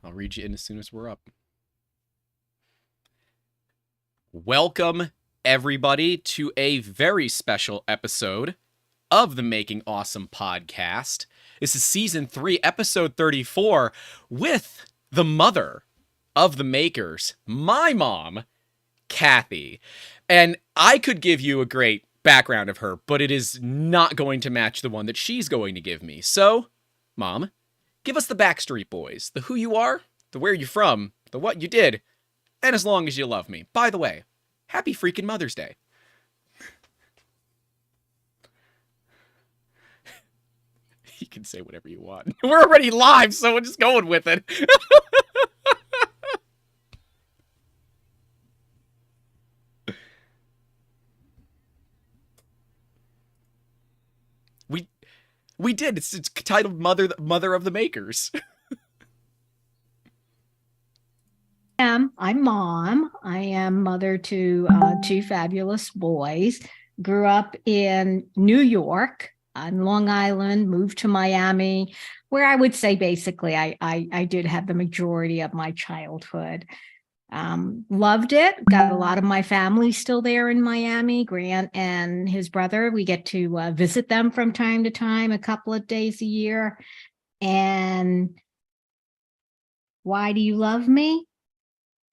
I'll read you in as soon as we're up. Welcome, everybody, to a very special episode of the Making Awesome podcast. This is season 3, episode 34, with the mother of the makers, my mom, Kathy. And I could give you a great background of her, but it is not going to match the one that she's going to give me. So, Mom, give us the Backstreet Boys, the who you are, the where you're from, the what you did, and as long as you love me. By the way, happy freaking Mother's Day. You can say whatever you want. We're already live, so we're just going with it. we did. It's titled Mother of the Makers. I'm mom. I am mother to two fabulous boys. Grew up in New York on Long Island, moved to Miami, where I would say basically I did have the majority of my childhood. Loved it. Got a lot of my family still there in Miami. Grant and his brother, we get to visit them from time to time, a couple of days a year. And why do you love me?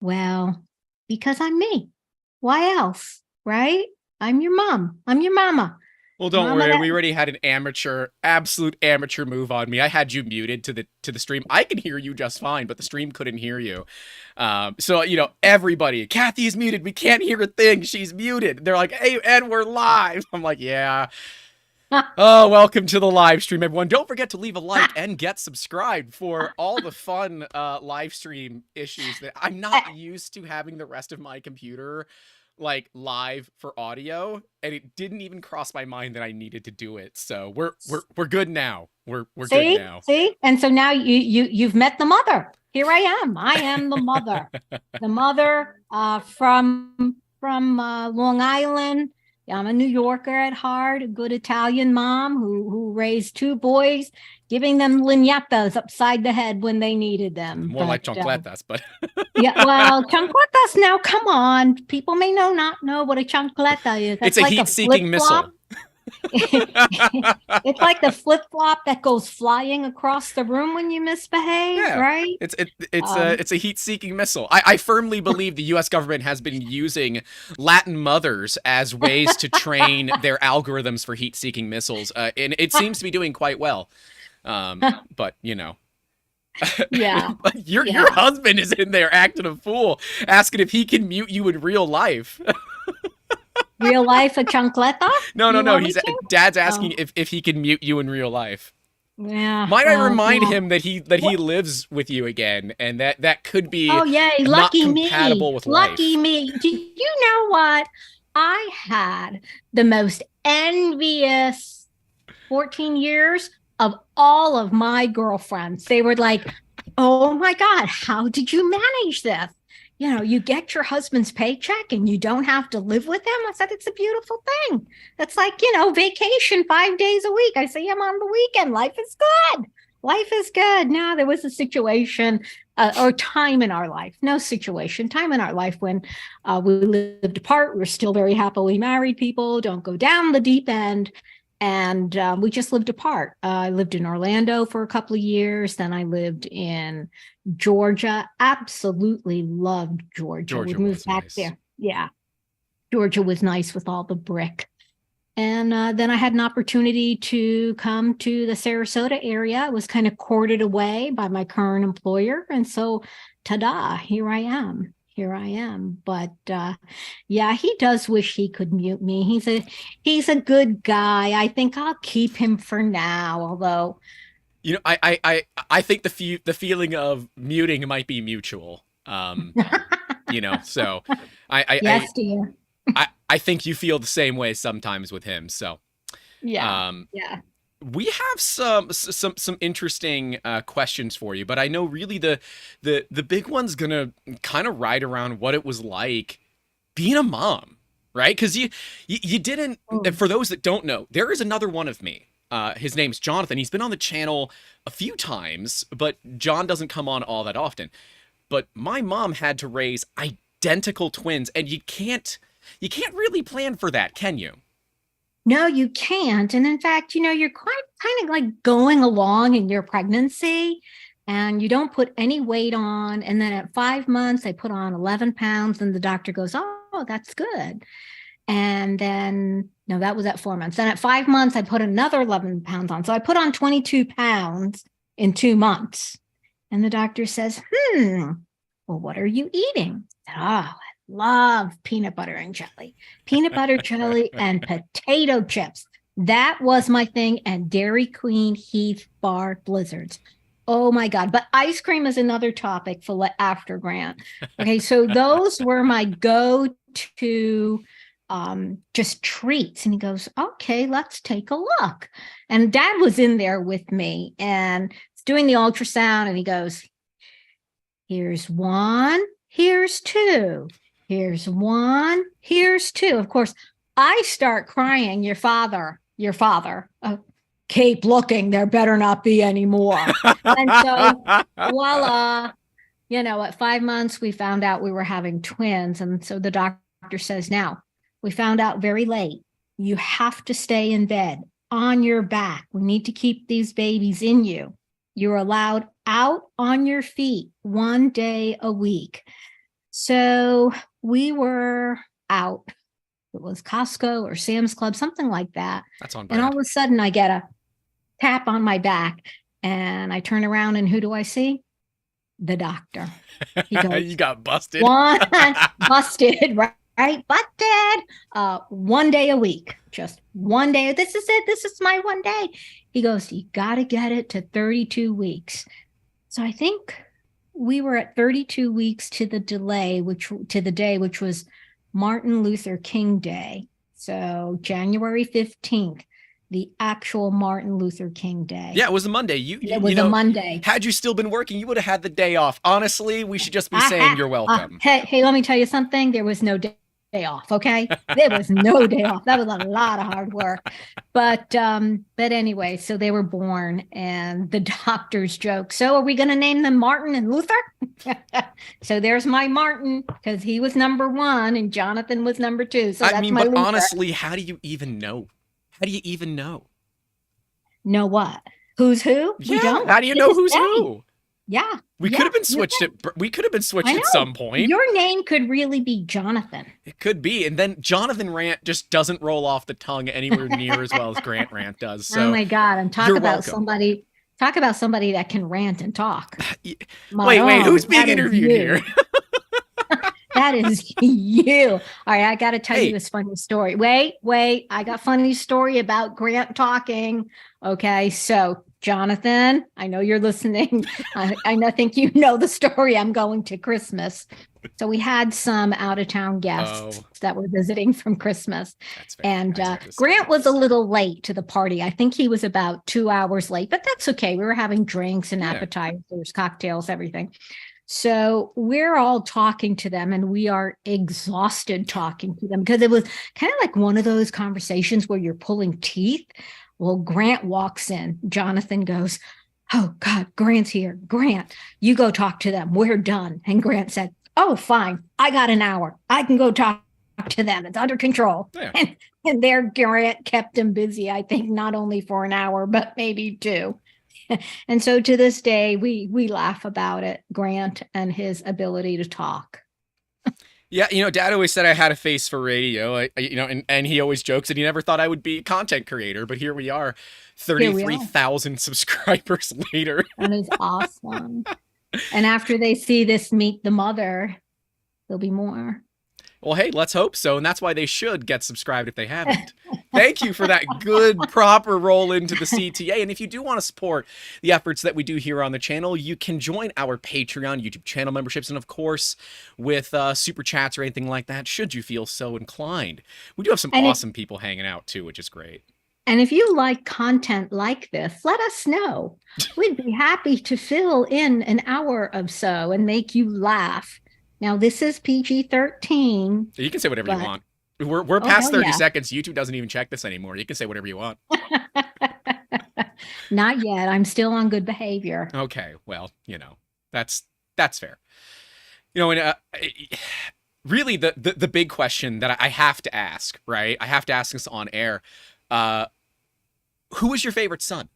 Well, because I'm me. Why else, right? I'm your mom. I'm your mama. Well, don't Mama worry. that- We already had an absolute amateur move on me. I had you muted to the stream. I can hear you just fine, but the stream couldn't hear you. So everybody, Kathy is muted. We can't hear a thing. She's muted. They're like, "Hey, Ed, we're live." I'm like, "Yeah." Oh, welcome to the live stream, everyone. Don't forget to leave a like and get subscribed for all the fun live stream issues that I'm not used to having the rest of my computer like live for audio, and it didn't even cross my mind that I needed to do it. So we're good now. We're See, good now. see, and so now you've met the mother. Here I am. I am the mother. The mother from Long Island. I'm a New Yorker at heart, a good Italian mom who raised two boys, giving them lignetas upside the head when they needed them. More like chancletas, but yeah, well, chancletas now, come on. People may not know what a chancleta is. It's a heat-seeking missile. It's like the flip-flop that goes flying across the room when you misbehave, Yeah, right? It's a heat-seeking missile. I firmly believe the U.S. government has been using Latin mothers as ways to train their algorithms for heat-seeking missiles, and it seems to be doing quite well. But Yeah. Your husband is in there acting a fool, asking if he can mute you in real life. Real life a chancleta? No. Dad's asking if he can mute you in real life. Yeah. Might I remind him that he lives with you again, and that could be yay, not lucky compatible with life. Lucky me. Do you know what? I had the most envious 14 years of all of my girlfriends. They were like, "Oh my God, how did you manage this? You get your husband's paycheck and you don't have to live with him." I said, it's a beautiful thing. That's like, vacation 5 days a week. I see him on the weekend. Life is good. Life is good. Now, there was a situation or time in our life, no situation, time in our life when we lived apart. We were still very happily married people. Don't go down the deep end. And we just lived apart. I lived in Orlando for a couple of years. Then I lived in Georgia. Absolutely loved Georgia. We moved back there. Yeah. Georgia was nice with all the brick. And then I had an opportunity to come to the Sarasota area. I was kind of courted away by my current employer. And so, ta-da, here I am. But he does wish he could mute me. He's a good guy. I think I'll keep him for now, although I think the feeling of muting might be mutual. So yes, dear. I think you feel the same way sometimes with him. So yeah. We have some interesting questions for you, but I know really the big one's gonna kind of ride around what it was like being a mom, right? Because you didn't. For those that don't know, there is another one of me. His name's Jonathan. He's been on the channel a few times, but John doesn't come on all that often. But my mom had to raise identical twins, and you can't really plan for that, can you? No, you can't. And in fact, you're quite kind of like going along in your pregnancy and you don't put any weight on. And then at 5 months, I put on 11 pounds and the doctor goes, oh, that's good. And then, no, that was at 4 months. Then at 5 months, I put another 11 pounds on. So I put on 22 pounds in 2 months. And the doctor says, well, what are you eating? I said, I love peanut butter and jelly and potato chips. That was my thing. And Dairy Queen Heath Bar Blizzards. Oh my God. But ice cream is another topic for after Grant. Okay. So those were my go-to just treats. And he goes, okay, let's take a look. And Dad was in there with me and doing the ultrasound. And he goes, here's one, here's two. Here's one, here's two. Of course, I start crying, your father, keep looking, there better not be any more. And so, voila, at 5 months, we found out we were having twins. And so the doctor says, now, we found out very late, you have to stay in bed on your back. We need to keep these babies in you. You're allowed out on your feet 1 day a week. So we were out. It was Costco or Sam's Club, something like that. That's on brand. And all of a sudden I get a tap on my back and I turn around and who do I see? The doctor. He goes, you got busted. Busted, right? Busted. 1 day a week. Just 1 day. This is it. This is my 1 day. He goes, you got to get it to 32 weeks. So I think we were at 32 weeks to the day, which was Martin Luther King Day. So January 15th, the actual Martin Luther King Day. Yeah, it was a Monday. It was a Monday. Had you still been working, you would have had the day off. Honestly, we should just be saying you're welcome. Hey, let me tell you something. There was no day off. Okay. There was no day off. That was a lot of hard work. But anyway, so they were born and the doctors joke. So are we going to name them Martin and Luther? So there's my Martin because he was number 1 and Jonathan was number 2. So that's my Luther. Honestly, how do you even know? How do you even know? Know what? Who's who? Yeah. We don't. How do you know who's who? Yeah. We could have been switched at some point. Your name could really be Jonathan. It could be. And then Jonathan Rant just doesn't roll off the tongue anywhere near as well as Grant Rant does. So oh my God. And talk about somebody that can rant and talk. Wait, who's being interviewed here? That is you. All right, I got to tell you this funny story. Wait, I got a funny story about Grant talking. Okay, so Jonathan, I know you're listening. I think you know the story. I'm going to Christmas. So we had some out-of-town guests that were visiting from Christmas. And Grant was a little late to the party. I think he was about 2 hours late, but that's okay. We were having drinks and appetizers, cocktails, everything. So we're all talking to them and we are exhausted talking to them because it was kind of like one of those conversations where you're pulling teeth. Well, Grant walks in. Jonathan goes, oh God, Grant's here. Grant, you go talk to them. We're done. And Grant said, oh, fine. I got an hour. I can go talk to them. It's under control. Yeah. And there Grant kept him busy, I think, not only for an hour, but maybe 2. And so to this day, we laugh about it, Grant and his ability to talk. Yeah, Dad always said I had a face for radio, and he always jokes that he never thought I would be a content creator, but here we are, 33,000 subscribers later. That is awesome. And after they see this Meet the Mother, there'll be more. Well, hey, let's hope so. And that's why they should get subscribed if they haven't. Thank you for that good, proper roll into the CTA. And if you do want to support the efforts that we do here on the channel, you can join our Patreon, YouTube channel memberships, and of course, with super chats or anything like that, should you feel so inclined. We do have some awesome people hanging out too, which is great. And if you like content like this, let us know. We'd be happy to fill in an hour of so and make you laugh. Now, this is PG-13. You can say whatever you want. We're past 30 seconds. YouTube doesn't even check this anymore. You can say whatever you want. Not yet. I'm still on good behavior. Okay, well, that's fair. And really, the big question that I have to ask, right? I have to ask this on air. Uh, who is your favorite son?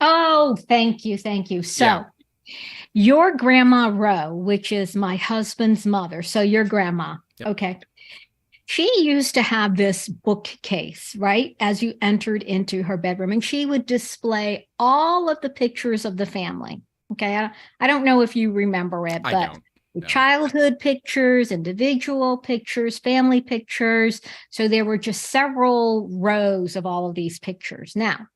Oh, thank you. Thank you. Yeah. So, your grandma Roe, which is my husband's mother. So, your grandma. Yep. Okay. She used to have this bookcase, right? As you entered into her bedroom, and she would display all of the pictures of the family. Okay. I don't know if you remember it, I but don't. the No. childhood pictures, individual pictures, family pictures. So there were just several rows of all of these pictures. Now,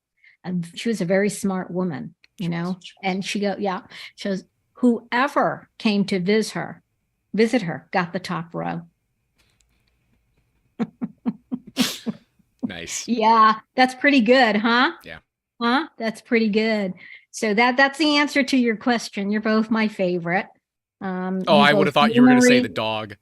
she was a very smart woman, and yeah, she goes, whoever came to visit her, got the top row. Nice. Yeah, that's pretty good, huh? Yeah. Huh? That's pretty good. So that's the answer to your question. You're both my favorite. I would have thought you were going to say the dog.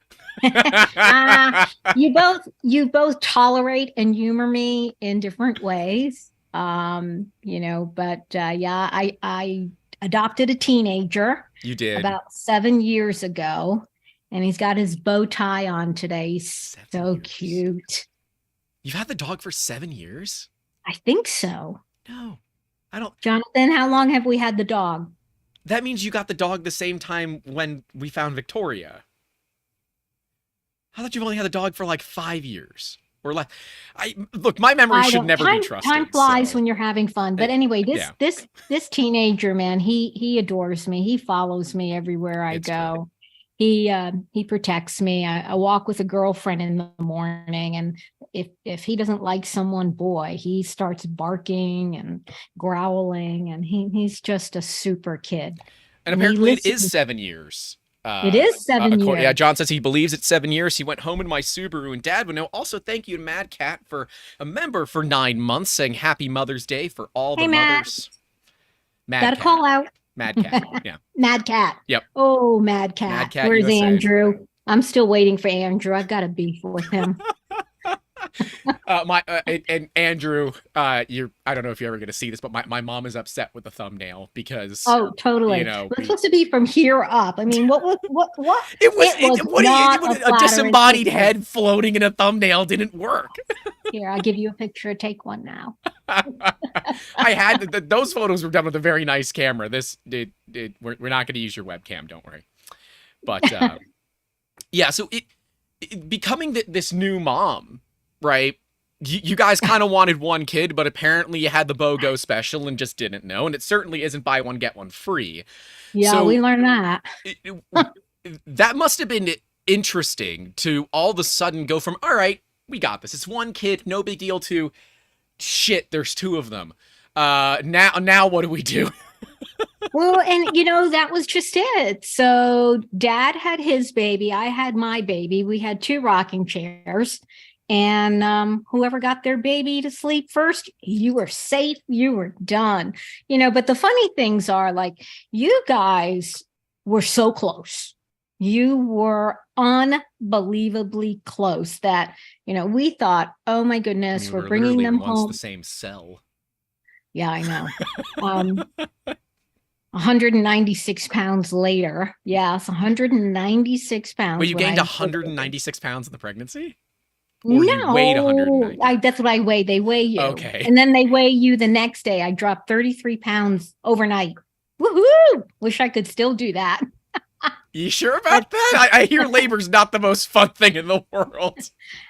You both tolerate and humor me in different ways. But yeah, I adopted a teenager. You did. About 7 years ago, and he's got his bow tie on today. He's so cute. You've had the dog for 7 years? I think so. No, I don't. Jonathan, how long have we had the dog? That means you got the dog the same time when we found Victoria. I thought you've only had the dog for like 5 years or less. Look, my memory should never be trusted. Time flies when you're having fun. But anyway, this teenager, man, he adores me. He follows me everywhere I go. He protects me. I walk with a girlfriend in the morning, and if he doesn't like someone, boy, he starts barking and growling, and he's just a super kid. And apparently it is 7 years. It is 7 years. Yeah, John says he believes it's 7 years. He went home in my Subaru, and Dad would know. Also, thank you to Mad Cat for a member for 9 months, saying Happy Mother's Day for all the mothers. Mad Got a call out. Mad Cat, yeah. Mad Cat. Yep. Oh, Mad Cat. Mad Cat Where's USA. Andrew? I'm still waiting for Andrew. I've got a beef with him. And Andrew, I don't know if you're ever going to see this, but my mom is upset with the thumbnail because totally. It's supposed to be from here up. I mean, what? It was a disembodied head floating in a thumbnail didn't work. Here, I'll give you a picture. Take one now. I had those photos were done with a very nice camera. We're not going to use your webcam, don't worry. But yeah, so it becoming this new mom, right? You guys kind of wanted one kid, but apparently you had the BOGO special and just didn't know. And it certainly isn't buy one, get one free. Yeah, so we learned that. That must have been interesting to all of a sudden go from, all right, we got this. It's one kid, no big deal, to shit, there's 2 of them. Now what do we do? Well, and that was just it. So Dad had his baby. I had my baby. We had 2 rocking chairs. And whoever got their baby to sleep first, you were safe. You were done. But the funny things are, like, you guys were so close. You were unbelievably close that, we thought, oh my goodness, we're bringing them home. The same cell. Yeah, I know. 196 pounds later. Yes, 196 pounds. Well, you gained 196 pounds in the pregnancy? Or no, you weighed 190? That's what I weigh. They weigh you. Okay. And then they weigh you the next day. I dropped 33 pounds overnight. Woohoo! Wish I could still do that. You sure about that? I hear labor's not the most fun thing in the world.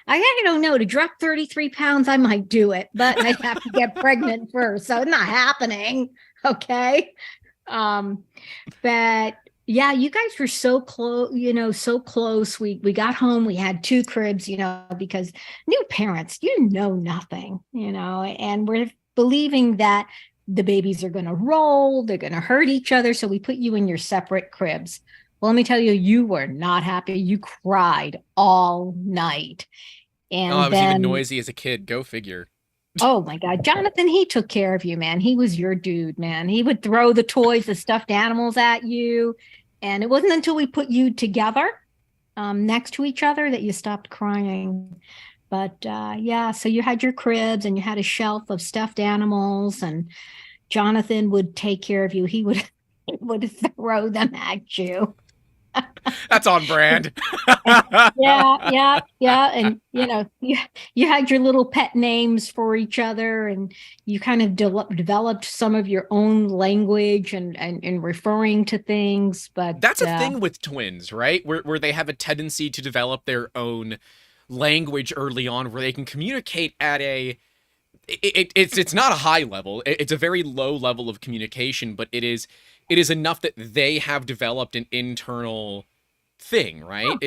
I don't know. To drop 33 pounds, I might do it, but I'd have to get pregnant first. So it's not happening. Okay. But yeah, you guys were so close, so close. We got home, we had 2 cribs, because new parents, nothing, and we're believing that the babies are going to roll, they're going to hurt each other. So we put you in your separate cribs. Well, let me tell you, you were not happy. You cried all night. And I was even noisy as a kid. Go figure. Oh my God. Jonathan, he took care of you, man. He was your dude, man. He would throw the toys, the stuffed animals at you. And it wasn't until we put you together next to each other that you stopped crying. But yeah, so you had your cribs and you had a shelf of stuffed animals, and Jonathan would take care of you. He would would throw them at you. That's on brand. Yeah, yeah, yeah. And you had your little pet names for each other, and you kind of developed some of your own language and referring to things. But That's a thing with twins, right? Where they have a tendency to develop their own language early on, where they can communicate at it's not a high level. It's a very low level of communication, but it is enough that they have developed an internal thing, right? huh,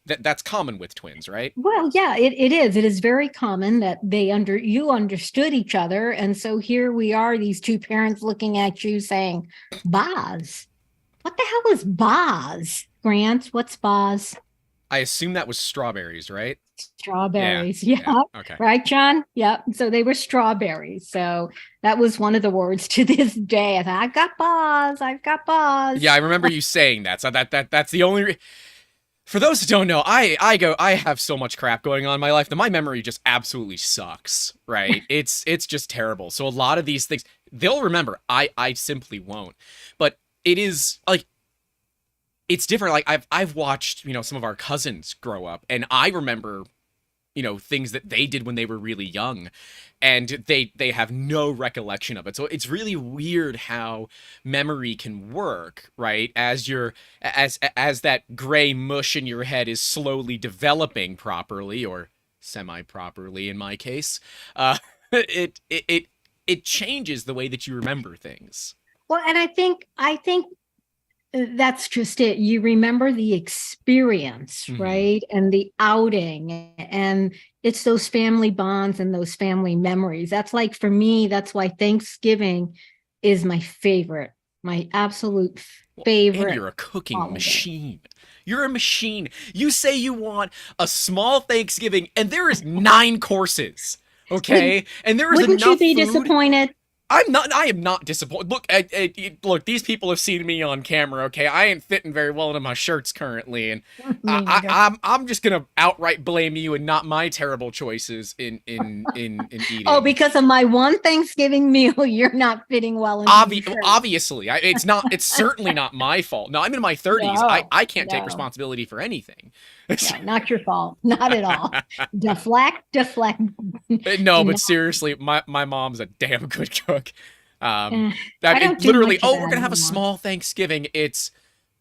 That's common with twins, right? well, yeah, it is. It is very common that you understood each other. And so here we are, these two parents looking at you saying, Boz. What the hell is Boz? Grant, what's Boz? I assume that was strawberries, right? Yeah, Strawberries. yeah, Yeah. okay. Right, John? Yep. So they were strawberries. So that was one of the words to this day. I thought, I've got Boz. I've got Yeah, I Boz. remember you saying that. So that's the only. For those who don't know, I have so much crap going on in my life that my memory just absolutely sucks, right? It's just terrible. So a lot of these things they'll remember. I simply won't. But it is like it's different. Like I've watched, some of our cousins grow up, and I remember, things that they did when they were really young, and they have no recollection of it. So it's really weird how memory can work, right? As that gray mush in your head is slowly developing properly, or semi properly in my case. It changes the way that you remember things. Well, and I think that's just it. You remember the experience, Hmm. right? And the outing. And it's those family bonds and those family memories. That's like for me, that's why Thanksgiving is my favorite, my absolute Well, and favorite you're a cooking holiday. machine. You're a machine. You say you want a small Thanksgiving, and there is 9 courses. Would Okay, and there is wouldn't you enough be food. disappointed? I'm not. I am not disappointed. Look, look. These people have seen me on camera. Okay, I ain't fitting very well into my shirts currently, and Me neither. I'm just gonna outright blame you and not my terrible choices in Oh, eating. because of my one Thanksgiving meal, you're not fitting well into your shirt. Obviously, it's not. It's certainly not my fault. No, I'm in my 30s. I No, I can't take no, responsibility for anything. no, not your fault. Not at all. Deflect, deflect. No, Do but not. seriously, my mom's a damn good cook. Um, eh, that I it don't do literally. much of Oh, we're that gonna have a anymore. small Thanksgiving. It's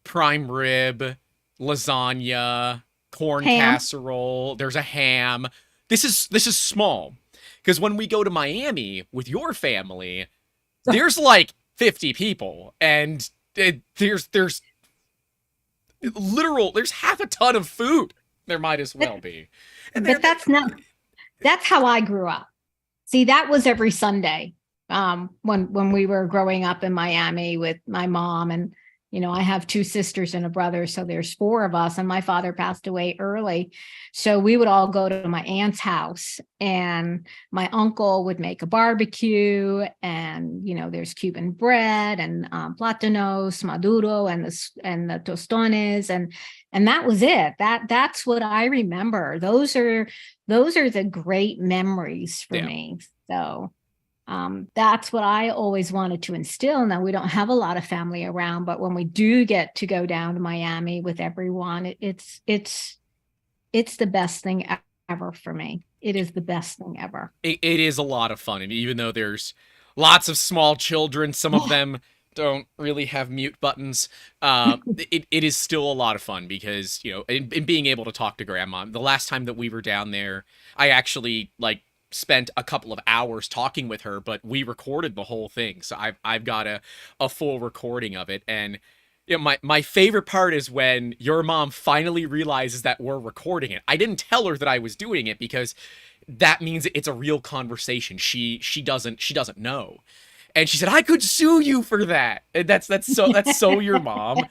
prime rib, lasagna, corn Ham. casserole. There's a ham. This is small, because when we go to Miami with your family, there's like 50 people, and there's literal. There's half a ton of food. There might as But, well be, and but that's how I grew up. See, that was every Sunday. When we were growing up in Miami with my mom, and I have two sisters and a brother, so there's four of us, and my father passed away early. So we would all go to my aunt's house, and my uncle would make a barbecue, and there's Cuban bread and platanos, maduro, and the tostones, and that was it. That's what I remember. Those are the great memories for yeah. me. So that's what I always wanted to instill. Now we don't have a lot of family around, but when we do get to go down to Miami with everyone, it's the best thing ever for me. It is the best thing ever. It is a lot of fun, and even though there's lots of small children, some of Oh, them don't really have mute buttons. It is still a lot of fun because in being able to talk to grandma. The last time that we were down there, I actually spent a couple of hours talking with her, but we recorded the whole thing, so I've got a full recording of it. And my favorite part is when your mom finally realizes that we're recording it. I didn't tell her that I was doing it because that means it's a real conversation. She doesn't know. And she said, "I could sue you for that." And that's so your mom.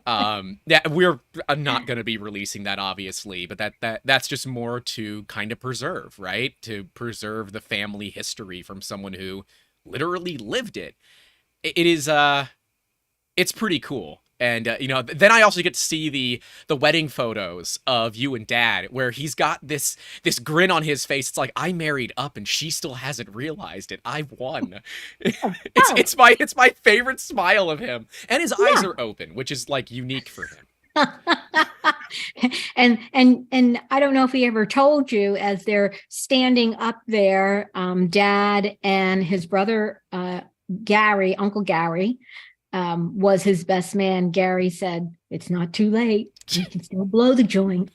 Yeah, we're not going to be releasing that, obviously, but that's just more to kind of preserve, right? To preserve the family history from someone who literally lived it. It is it's pretty cool. And then I also get to see the wedding photos of you and Dad, where he's got this grin on his face. It's like, I married up, and she still hasn't realized it. I've won. It's Oh, it's my favorite smile of him, and his eyes yeah. are open, which is like unique for him. And I don't know if he ever told you, as they're standing up there, Dad and his brother Gary, Uncle Gary, was his best man. Gary said, "It's not too late. You can still blow the joint."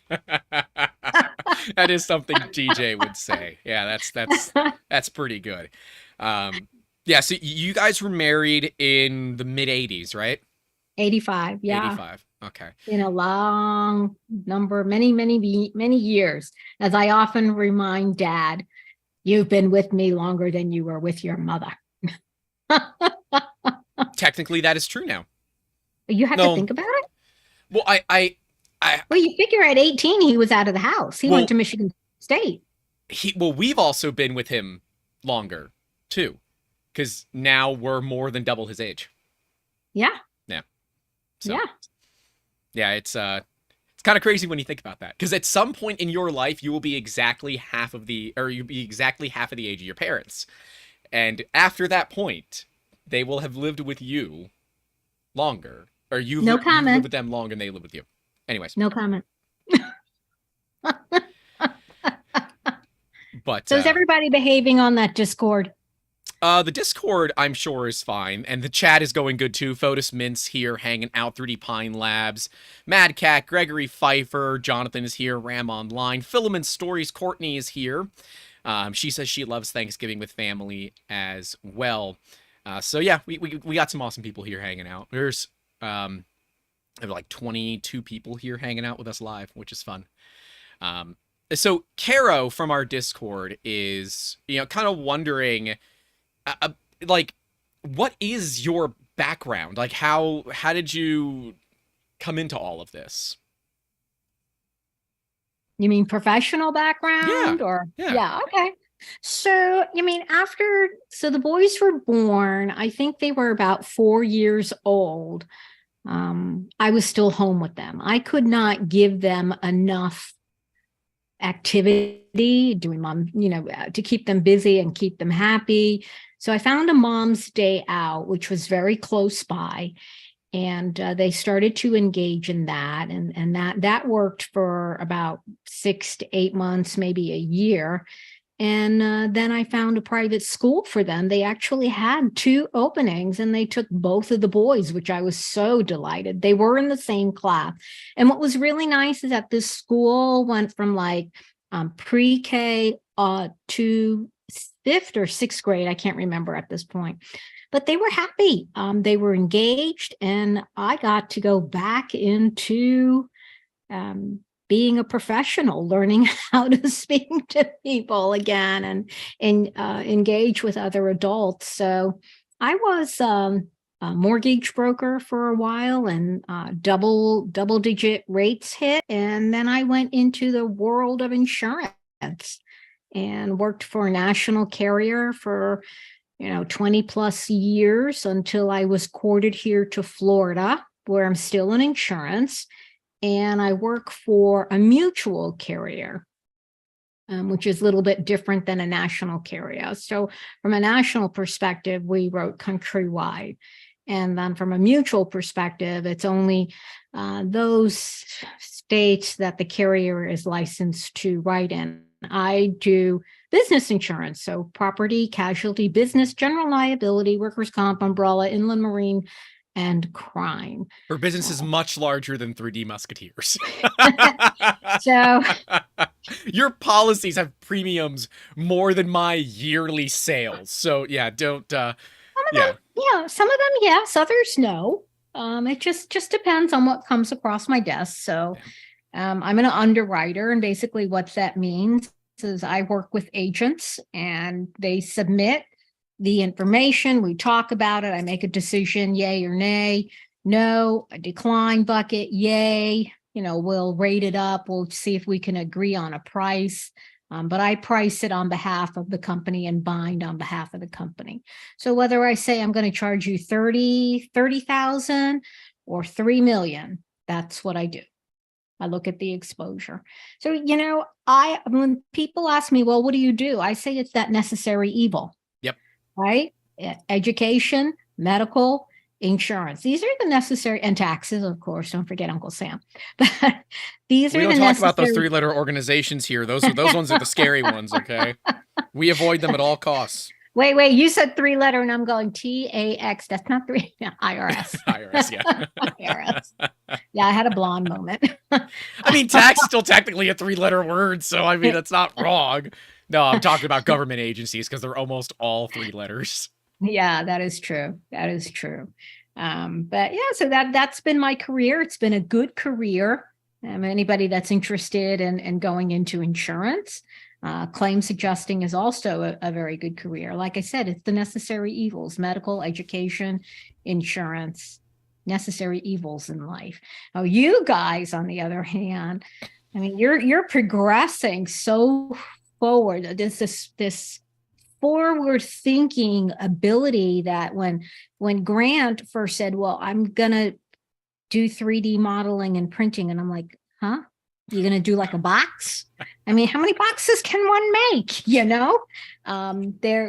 That is something DJ would say. Yeah, that's pretty good. Yeah, so you guys were married in the mid 80s, right? 85, yeah. 85. Okay. In a long number, many years. As I often remind Dad, you've been with me longer than you were with your mother. Technically, that is true now. You have to think about it. Well, Well, you figure at 18, he was out of the house. He went to Michigan State. We've also been with him longer, too, because now we're more than double his age. Yeah. Yeah. So, yeah, it's kind of crazy when you think about that, because at some point in your life, you'll be exactly half of the age of your parents. And after that point, they will have lived with you longer, or you've lived with them longer than they live with you. Anyways. No comment. But so is everybody behaving on that Discord? The Discord, I'm sure, is fine, and the chat is going good too. Fotis Mint's here, hanging out. 3D Pine Labs, Mad Cat, Gregory Pfeiffer, Jonathan is here, Ram Online, Filament Stories, Courtney is here. She says she loves Thanksgiving with family as well. So yeah, we got some awesome people here hanging out. There's like 22 people here hanging out with us live, which is fun. So Caro from our Discord is, kind of wondering, like, what is your background? Like, how did you come into all of this? You mean professional background? Yeah, okay. So, so the boys were born, I think they were about 4 years old. I was still home with them. I could not give them enough activity, doing mom, to keep them busy and keep them happy. So I found a mom's day out, which was very close by. And they started to engage in that. And that worked for about 6 to 8 months, maybe a year. And then I found a private school for them. They actually had 2 openings, and they took both of the boys, which I was so delighted. They were in the same class. And what was really nice is that this school went from like pre-K to 5th or 6th grade. I can't remember at this point. But they were happy. They were engaged, and I got to go back into being a professional, learning how to speak to people again and engage with other adults. So I was a mortgage broker for a while, and double-digit rates hit. And then I went into the world of insurance and worked for a national carrier for 20 plus years until I was courted here to Florida, where I'm still in insurance. And I work for a mutual carrier, which is a little bit different than a national carrier. So from a national perspective, we wrote countrywide. And then from a mutual perspective, it's only those states that the carrier is licensed to write in. I do business insurance, so property, casualty, business, general liability, workers' comp, umbrella, inland marine, and crime. Her business is much larger than 3D Musketeers. So your policies have premiums more than my yearly sales. So yeah, don't. Some of them, yes. Others, no. It just depends on what comes across my desk. So I'm an underwriter, and basically what that means is I work with agents, and they submit the information. We talk about it. I make a decision, yay or nay. No, a decline bucket, yay. We'll rate it up. We'll see if we can agree on a price. But I price it on behalf of the company and bind on behalf of the company. So whether I say I'm going to charge you 30,000 or 3 million. That's what I do. I look at the exposure. So, when people ask me, well, what do you do? I say it's that necessary evil. Yep. Right? Education, medical, insurance. These are the necessary, and taxes, of course. Don't forget Uncle Sam. But these We are don't the talk about those necessary. 3-letter organizations here. Those ones are the scary ones, okay? We avoid them at all costs. Wait, you said 3-letter and I'm going TAX. That's not 3. IRS. IRS, yeah. IRS. Yeah, I had a blonde moment. I mean, tax is still technically a 3-letter word, so I mean, that's not wrong. No, I'm talking about government agencies because they're almost all 3 letters. Yeah, that is true. That is true. But yeah, so that's been my career. It's been a good career. Anybody that's interested in going into insurance, claims adjusting is also a very good career. Like I said, it's the necessary evils: medical, education, insurance, necessary evils in life. Now, you guys, on the other hand, I mean, you're progressing so forward. This forward thinking ability that when Grant first said, well, I'm gonna do 3D modeling and printing, and I'm like, huh? You're gonna do like a box? I mean, how many boxes can one make?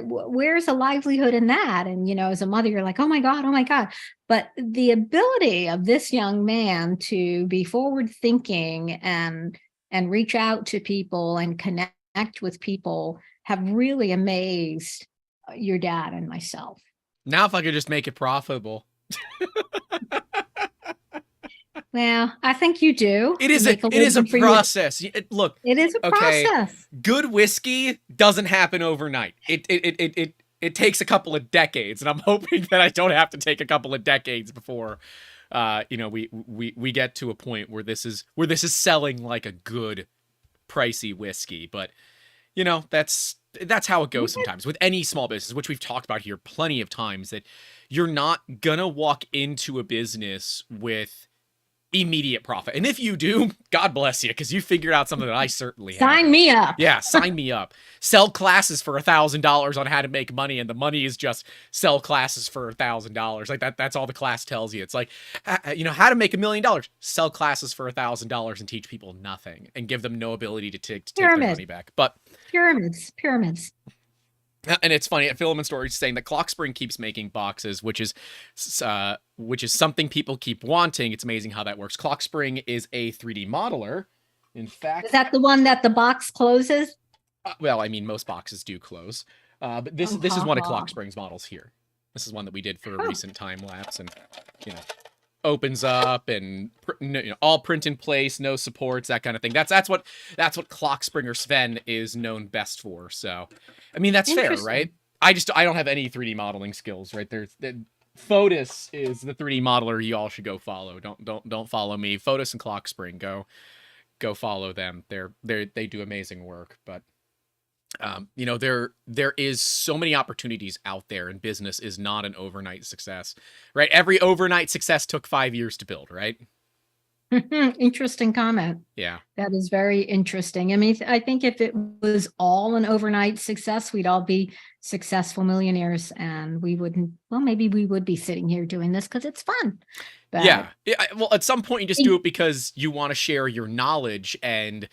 Where's a livelihood in that? And as a mother, you're like, oh my God. But the ability of this young man to be forward thinking and reach out to people and connect with people have really amazed your dad and myself. Now, if I could just make it profitable. Well, I think you do. It is a process. Look, it is a process. Good whiskey doesn't happen overnight. It takes a couple of decades, and I'm hoping that I don't have to take a couple of decades before we get to a point where this is selling like a good pricey whiskey. But that's how it goes sometimes with any small business, which we've talked about here plenty of times, that you're not gonna walk into a business with immediate profit. And if you do, God bless you, because you figured out something that I certainly have. Sign me up. Yeah, sign me up. Sell classes for $1,000 on how to make money, and the money is just sell classes for $1,000. Like that's all the class tells you. It's like, how to make $1 million. Sell classes for $1,000 and teach people nothing and give them no ability to take their money back. But pyramids. And it's funny, Filament Story is saying that Clockspring keeps making boxes, which is something people keep wanting. It's amazing how that works. Clockspring is a 3D modeler. In fact, is that the one that the box closes? Well, I mean, most boxes do close. But this is one of Clockspring's models here. This is one that we did for a recent time lapse, and opens up and all print in place, no supports, that kind of thing. That's what Clockspringer Sven is known best for. So, I mean, that's fair, right? I don't have any 3D modeling skills, right? Fotis is the 3D modeler you all should go follow. Don't follow me. Fotis and Clockspring, go follow them. They do amazing work, but there is so many opportunities out there, and business is not an overnight success, right? Every overnight success took 5 years to build, right? Interesting comment. Yeah. That is very interesting. I mean, I think if it was all an overnight success, we'd all be successful millionaires, and maybe we would be sitting here doing this because it's fun. But yeah. Well, at some point you just do it because you want to share your knowledge and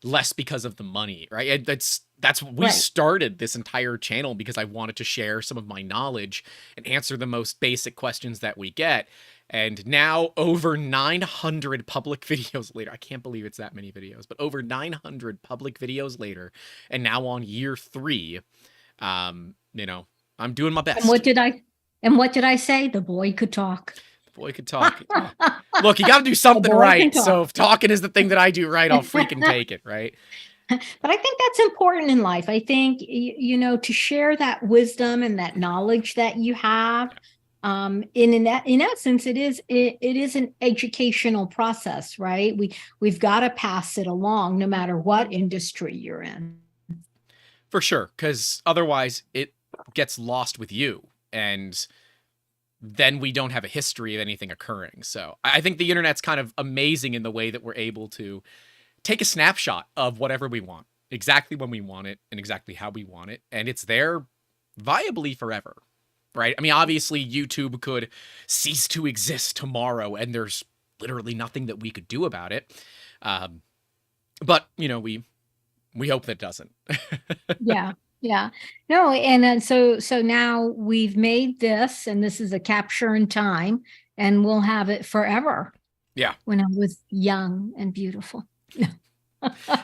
less because of the money, right? That's what we started this entire channel, because I wanted to share some of my knowledge and answer the most basic questions that we get. And now over 900 public videos later, I can't believe it's that many videos, but over 900 public videos later, and now on year 3, I'm doing my best. And what did I say? The boy could talk. The boy could talk. Look, you got to do something right. So if talking is the thing that I do right, I'll freaking take it, right? But I think that's important in life. I think, to share that wisdom and that knowledge that you have, in essence, it is an educational process, right? We've got to pass it along no matter what industry you're in. For sure, because otherwise it gets lost with you, and then we don't have a history of anything occurring. So I think the internet's kind of amazing in the way that we're able to take a snapshot of whatever we want, exactly when we want it, and exactly how we want it, and it's there viably forever. right? I mean, obviously YouTube could cease to exist tomorrow and there's literally nothing that we could do about it. But, we hope that doesn't. Yeah. Yeah. No, and then so now we've made this, and this is a capture in time, and we'll have it forever. Yeah. When I was young and beautiful.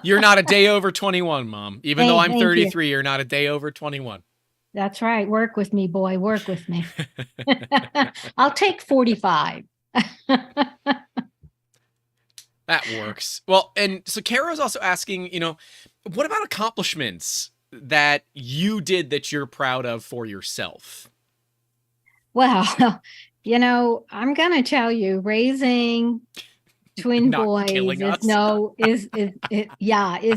You're not a day over 21, Mom. Even though I'm Thank you. 33, you're not a day over 21. That's right. Work with me, boy. Work with me. I'll take 45. That works. Well, and so Kara's also asking, what about accomplishments that you did that you're proud of for yourself? Well, I'm going to tell you, raising twin Not boys killing us. is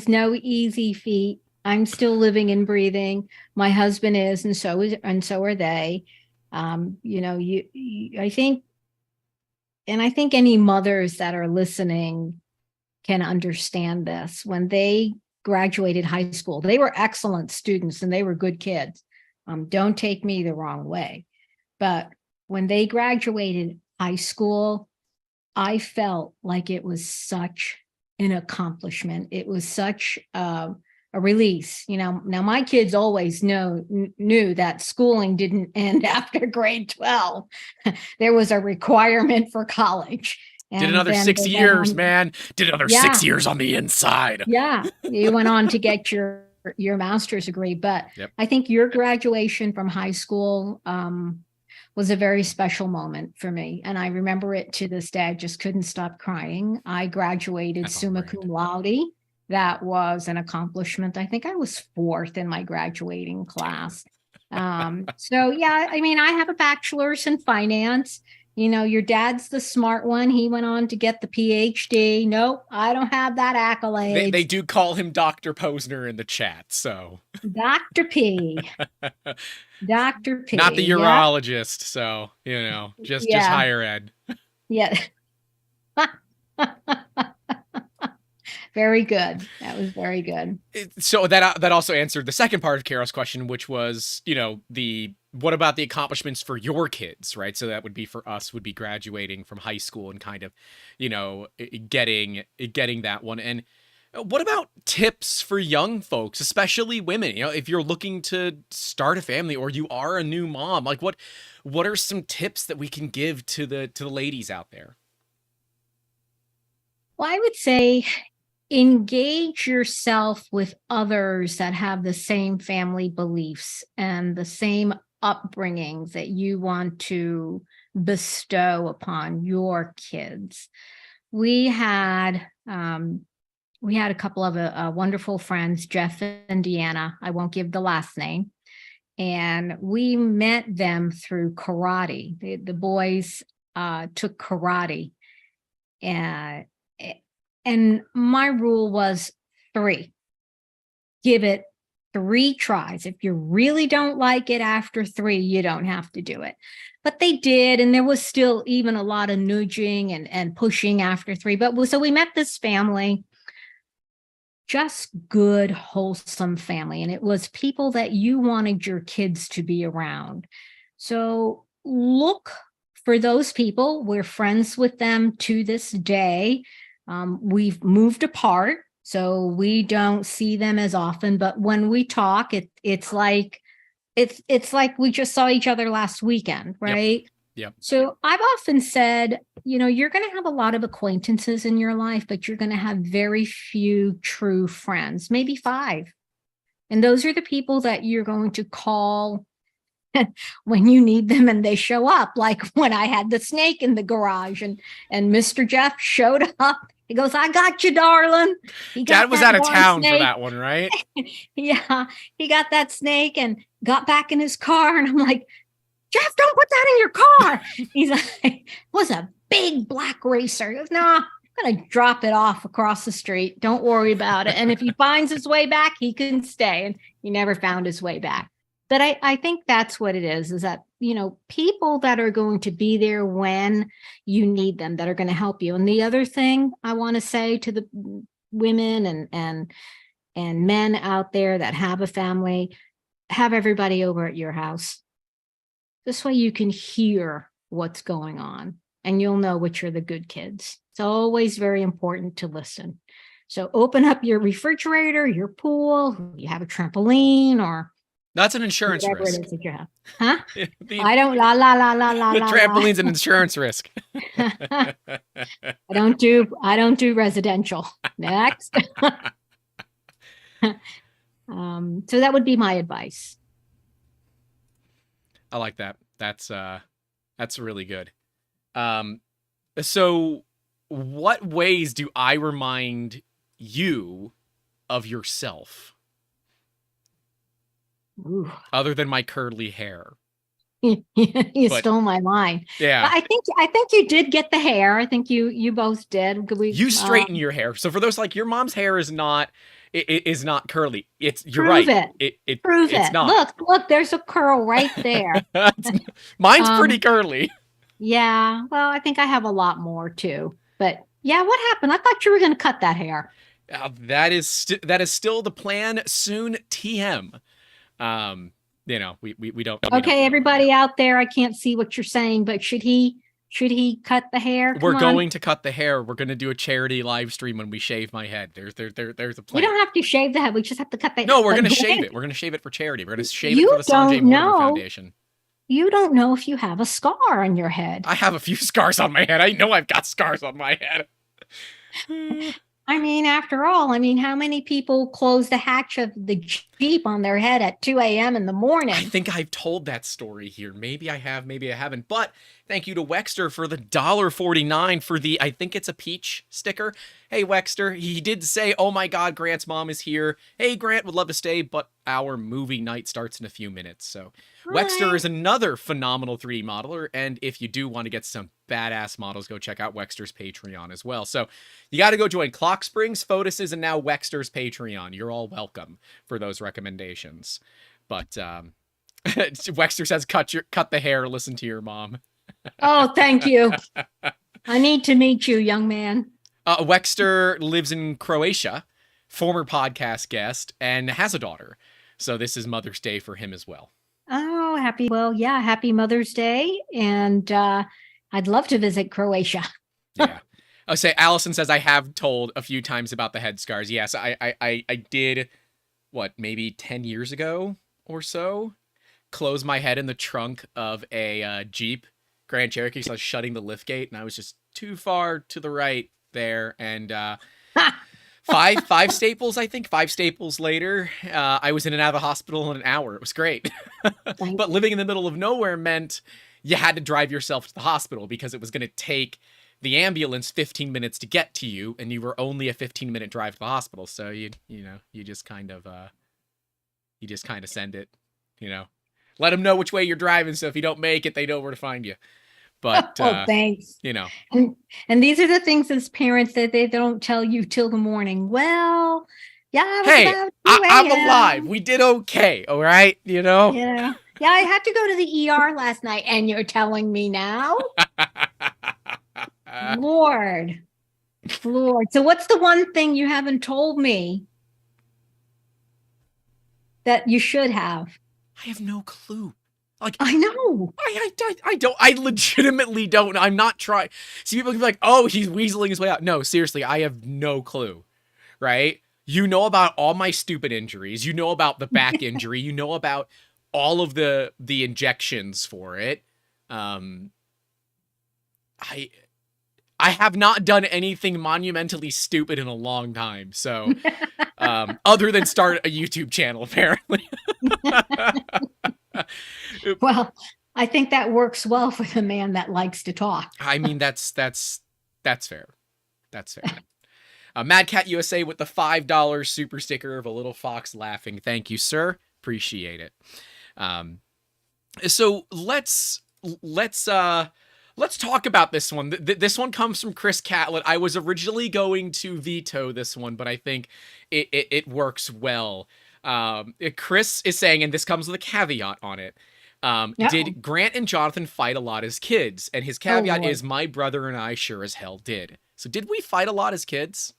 no easy feat. I'm still living and breathing. My husband is, and so are they. I think any mothers that are listening can understand this. When they graduated high school, they were excellent students and they were good kids. Don't take me the wrong way. But when they graduated high school, I felt like it was such an accomplishment. It was such a release. Now my kids always knew that schooling didn't end after grade 12. There was a requirement for college. And did another 6 years, man. Did another 6 years on the inside. Yeah. You went on to get your master's degree. But yep. I think your graduation from high school was a very special moment for me. And I remember it to this day. I just couldn't stop crying. I graduated summa cum laude. That was an accomplishment. I think I was 4th in my graduating class. So yeah, I mean, I have a bachelor's in finance. Your dad's the smart one. He went on to get the PhD. Nope, I don't have that accolade. They do call him Dr. Posner in the chat, so. Dr. P. Dr. P. Not the urologist, so, just higher ed. Yeah. Very good. That was very good. So that also answered the second part of Carol's question, which was, what about the accomplishments for your kids, right? So that would be for us, would be graduating from high school and kind of, getting that one. And what about tips for young folks, especially women? If you're looking to start a family or you are a new mom, like what are some tips that we can give to the ladies out there? Well, I would say engage yourself with others that have the same family beliefs and the same upbringings that you want to bestow upon your kids. We had a couple of wonderful friends, Jeff and Deanna. I won't give the last name. And we met them through karate. The boys took karate. And my rule was 3. Give it 3 tries. If you really don't like it after 3, you don't have to do it. But they did, and there was still even a lot of nudging and pushing after 3. So we met this family, just good, wholesome family. And it was people that you wanted your kids to be around. So look for those people. We're friends with them to this day. We've moved apart, so we don't see them as often. But when we talk, it's like we just saw each other last weekend, right? Yep. So I've often said, you're going to have a lot of acquaintances in your life, but you're going to have very few true friends, maybe 5. And those are the people that you're going to call when you need them and they show up. Like when I had the snake in the garage and Mr. Jeff showed up. He goes, "I got you, darling." Dad was out of town for that one, right? Yeah, he got that snake and got back in his car. And I'm like, "Jeff, don't put that in your car." He's like, "It was a big black racer." He goes, "No, I'm going to drop it off across the street. Don't worry about it. And if he finds his way back, he can stay." And he never found his way back. But I think that's what it is that, people that are going to be there when you need them, that are going to help you. And the other thing I want to say to the women and men out there that have a family, have everybody over at your house. This way you can hear what's going on and you'll know which are the good kids. It's always very important to listen. So open up your refrigerator, your pool, you have a trampoline or That's an insurance whatever risk. it is that you have. Huh? The I don't la la la la la la. trampoline's an insurance risk. I don't do residential. Next. So that would be my advice. I like that. That's really good. So what ways do I remind you of yourself? Ooh. Other than my curly hair. You stole my line. Yeah. But I think you did get the hair. I think you both did. You straighten your hair. So for those like your mom's hair is not curly. You're prove right. It. Prove it's it. not. Look, there's a curl right there. Mine's pretty curly. Yeah. Well, I think I have a lot more too. But yeah, what happened? I thought you were going to cut that hair. That is still the plan. Soon, TM. We don't. Okay, everybody out there, I can't see what you're saying, but should he cut the hair? We're going to cut the hair. We're going to do a charity live stream when we shave my head. There's a plan. We don't have to shave the head. We just have to cut the. No, we're going to shave it. We're going to shave it for charity. We're going to shave it for the Sanjay Morgan Foundation. You don't know if you have a scar on your head. I have a few scars on my head. I know I've got scars on my head. I mean, after all, how many people close the hatch of the Jeep on their head at 2 a.m. in the morning? I think I've told that story here. Maybe I have, maybe I haven't. But thank you to Wexter for the $1.49 for the, I think it's a peach sticker. Hey, Wexter, he did say, oh my God, Grant's mom is here. Hey, Grant, would love to stay, but our movie night starts in a few minutes. So Wexter is another phenomenal 3D modeler. And if you do want to get some badass models, go check out Wexter's Patreon as well. So you got to go join Clock Springs, Fotis's, and now Wexter's Patreon. You're all welcome for those recommendations. But Wexter says, cut the hair, listen to your mom. Oh, thank you. I need to meet you, young man. Wexter lives in Croatia, former podcast guest, and has a daughter. So this is Mother's Day for him as well. Oh, happy Mother's Day. And I'd love to visit Croatia. Yeah. I'll say Allison says, I have told a few times about the head scars. Yes, I did, maybe 10 years ago or so, close my head in the trunk of a Jeep Grand Cherokee. So I was shutting the lift gate, and I was just too far to the right there. And five staples, I think. 5 staples later, I was in and out of the hospital in an hour. It was great. But living in the middle of nowhere meant you had to drive yourself to the hospital because it was going to take the ambulance 15 minutes to get to you, and you were only a 15-minute drive to the hospital. So you just kind of send it, let them know which way you're driving. So if you don't make it, they know where to find you. But thanks. And these are the things as parents that they don't tell you till the morning. Well, yeah. I'm alive. We did okay. All right. Yeah. Yeah. I had to go to the ER last night, and you're telling me now. Lord. So what's the one thing you haven't told me that you should have? I have no clue. I know. I don't. I legitimately don't. I'm not trying. See, people can be like, oh, he's weaseling his way out. No, seriously, I have no clue. Right? You know about all my stupid injuries. You know about the back injury. You know about all of the injections for it. I have not done anything monumentally stupid in a long time. So, other than start a YouTube channel, apparently. Well, I think that works well for the man that likes to talk. I mean, that's fair. That's fair. Mad Cat USA with the $5 super sticker of a little fox laughing. Thank you, sir. Appreciate it. So let's talk about this one. This one comes from Chris Catlett. I was originally going to veto this one, but I think it works well. Chris is saying, and this comes with a caveat on it. Did Grant and Jonathan fight a lot as kids? And his caveat is, my brother and I sure as hell did. So did we fight a lot as kids?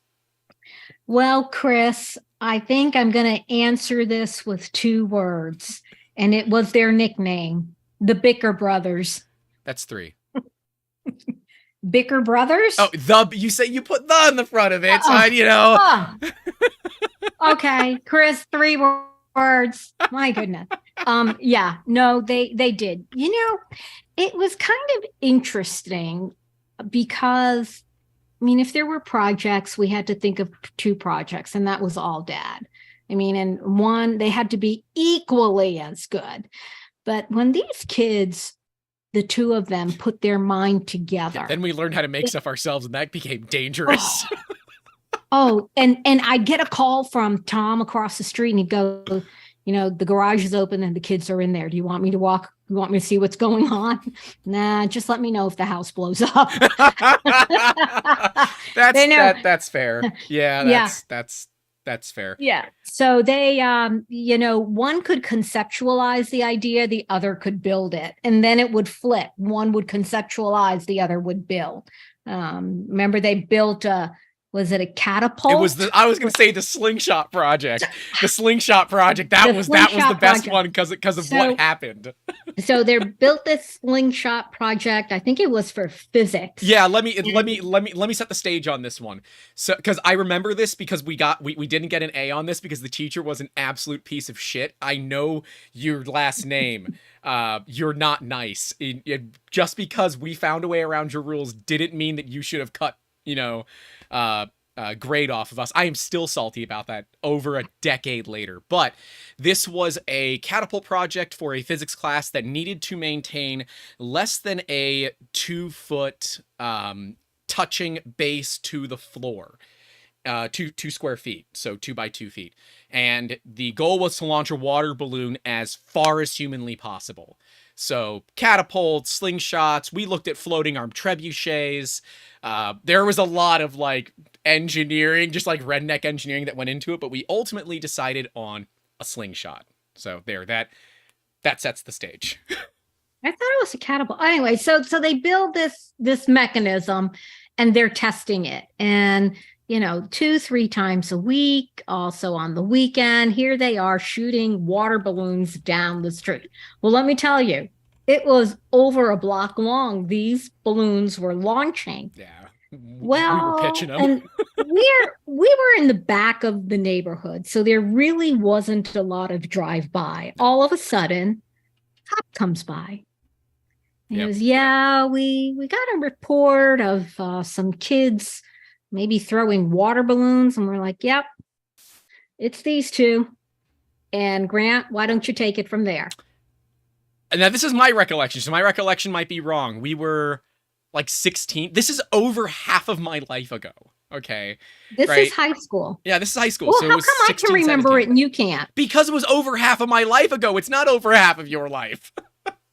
Well, Chris, I think I'm going to answer this with 2 words, and it was their nickname. The Bicker brothers. That's 3. Bicker brothers? Oh, you say you put the in the front of it, so Oh. Okay, Chris, 3 words. My goodness. Yeah, no, they did. It was kind of interesting because I mean, if there were projects, we had to think of 2 projects, and that was all Dad. I mean, and one, they had to be equally as good. But when these kids, the 2 of them, put their mind together. Yeah, then we learned how to make stuff ourselves, and that became dangerous. And I get a call from Tom across the street, and he goes, the garage is open and the kids are in there. Do you want me to walk? You want me to see what's going on? Nah, just let me know if the house blows up. That's fair. Yeah, that's fair. Yeah. So they, one could conceptualize the idea, the other could build it, and then it would flip. One would conceptualize, the other would build. Remember, they built was it a catapult? It was I was going to say the slingshot project. The slingshot project. That was the best one because of what happened. So they built this slingshot project. I think it was for physics. Yeah, let me set the stage on this one. So because I remember this because we didn't get an A on this because the teacher was an absolute piece of shit. I know your last name. You're not nice. Just because we found a way around your rules didn't mean that you should have cut, grade off of us. I am still salty about that over a decade later. But this was a catapult project for a physics class that needed to maintain less than a 2-foot touching base to the floor. 2 square feet, so 2 by 2 feet. And the goal was to launch a water balloon as far as humanly possible. So catapults, slingshots, we looked at floating arm trebuchets. There was a lot of engineering, just redneck engineering that went into it, but we ultimately decided on a slingshot. So that sets the stage. I thought it was a catapult. Anyway, so they build this mechanism and they're testing it. And 2-3 times a week, also on the weekend, here they are shooting water balloons down the street. Well, let me tell you, it was over a block long. These balloons were launching. Yeah. Well, we were pitching them. And we were in the back of the neighborhood, so there really wasn't a lot of drive-by. All of a sudden, cop comes by. And he goes, yeah, we got a report of some kids maybe throwing water balloons. And we're like, yep, it's these 2. And Grant, why don't you take it from there? And now this is my recollection, so my recollection might be wrong. We were 16. This is over half of my life ago. Okay. This is high school. Yeah, this is high school. Well, so how it was come 16, I can remember 17. it and you can't? Because it was over half of my life ago. It's not over half of your life.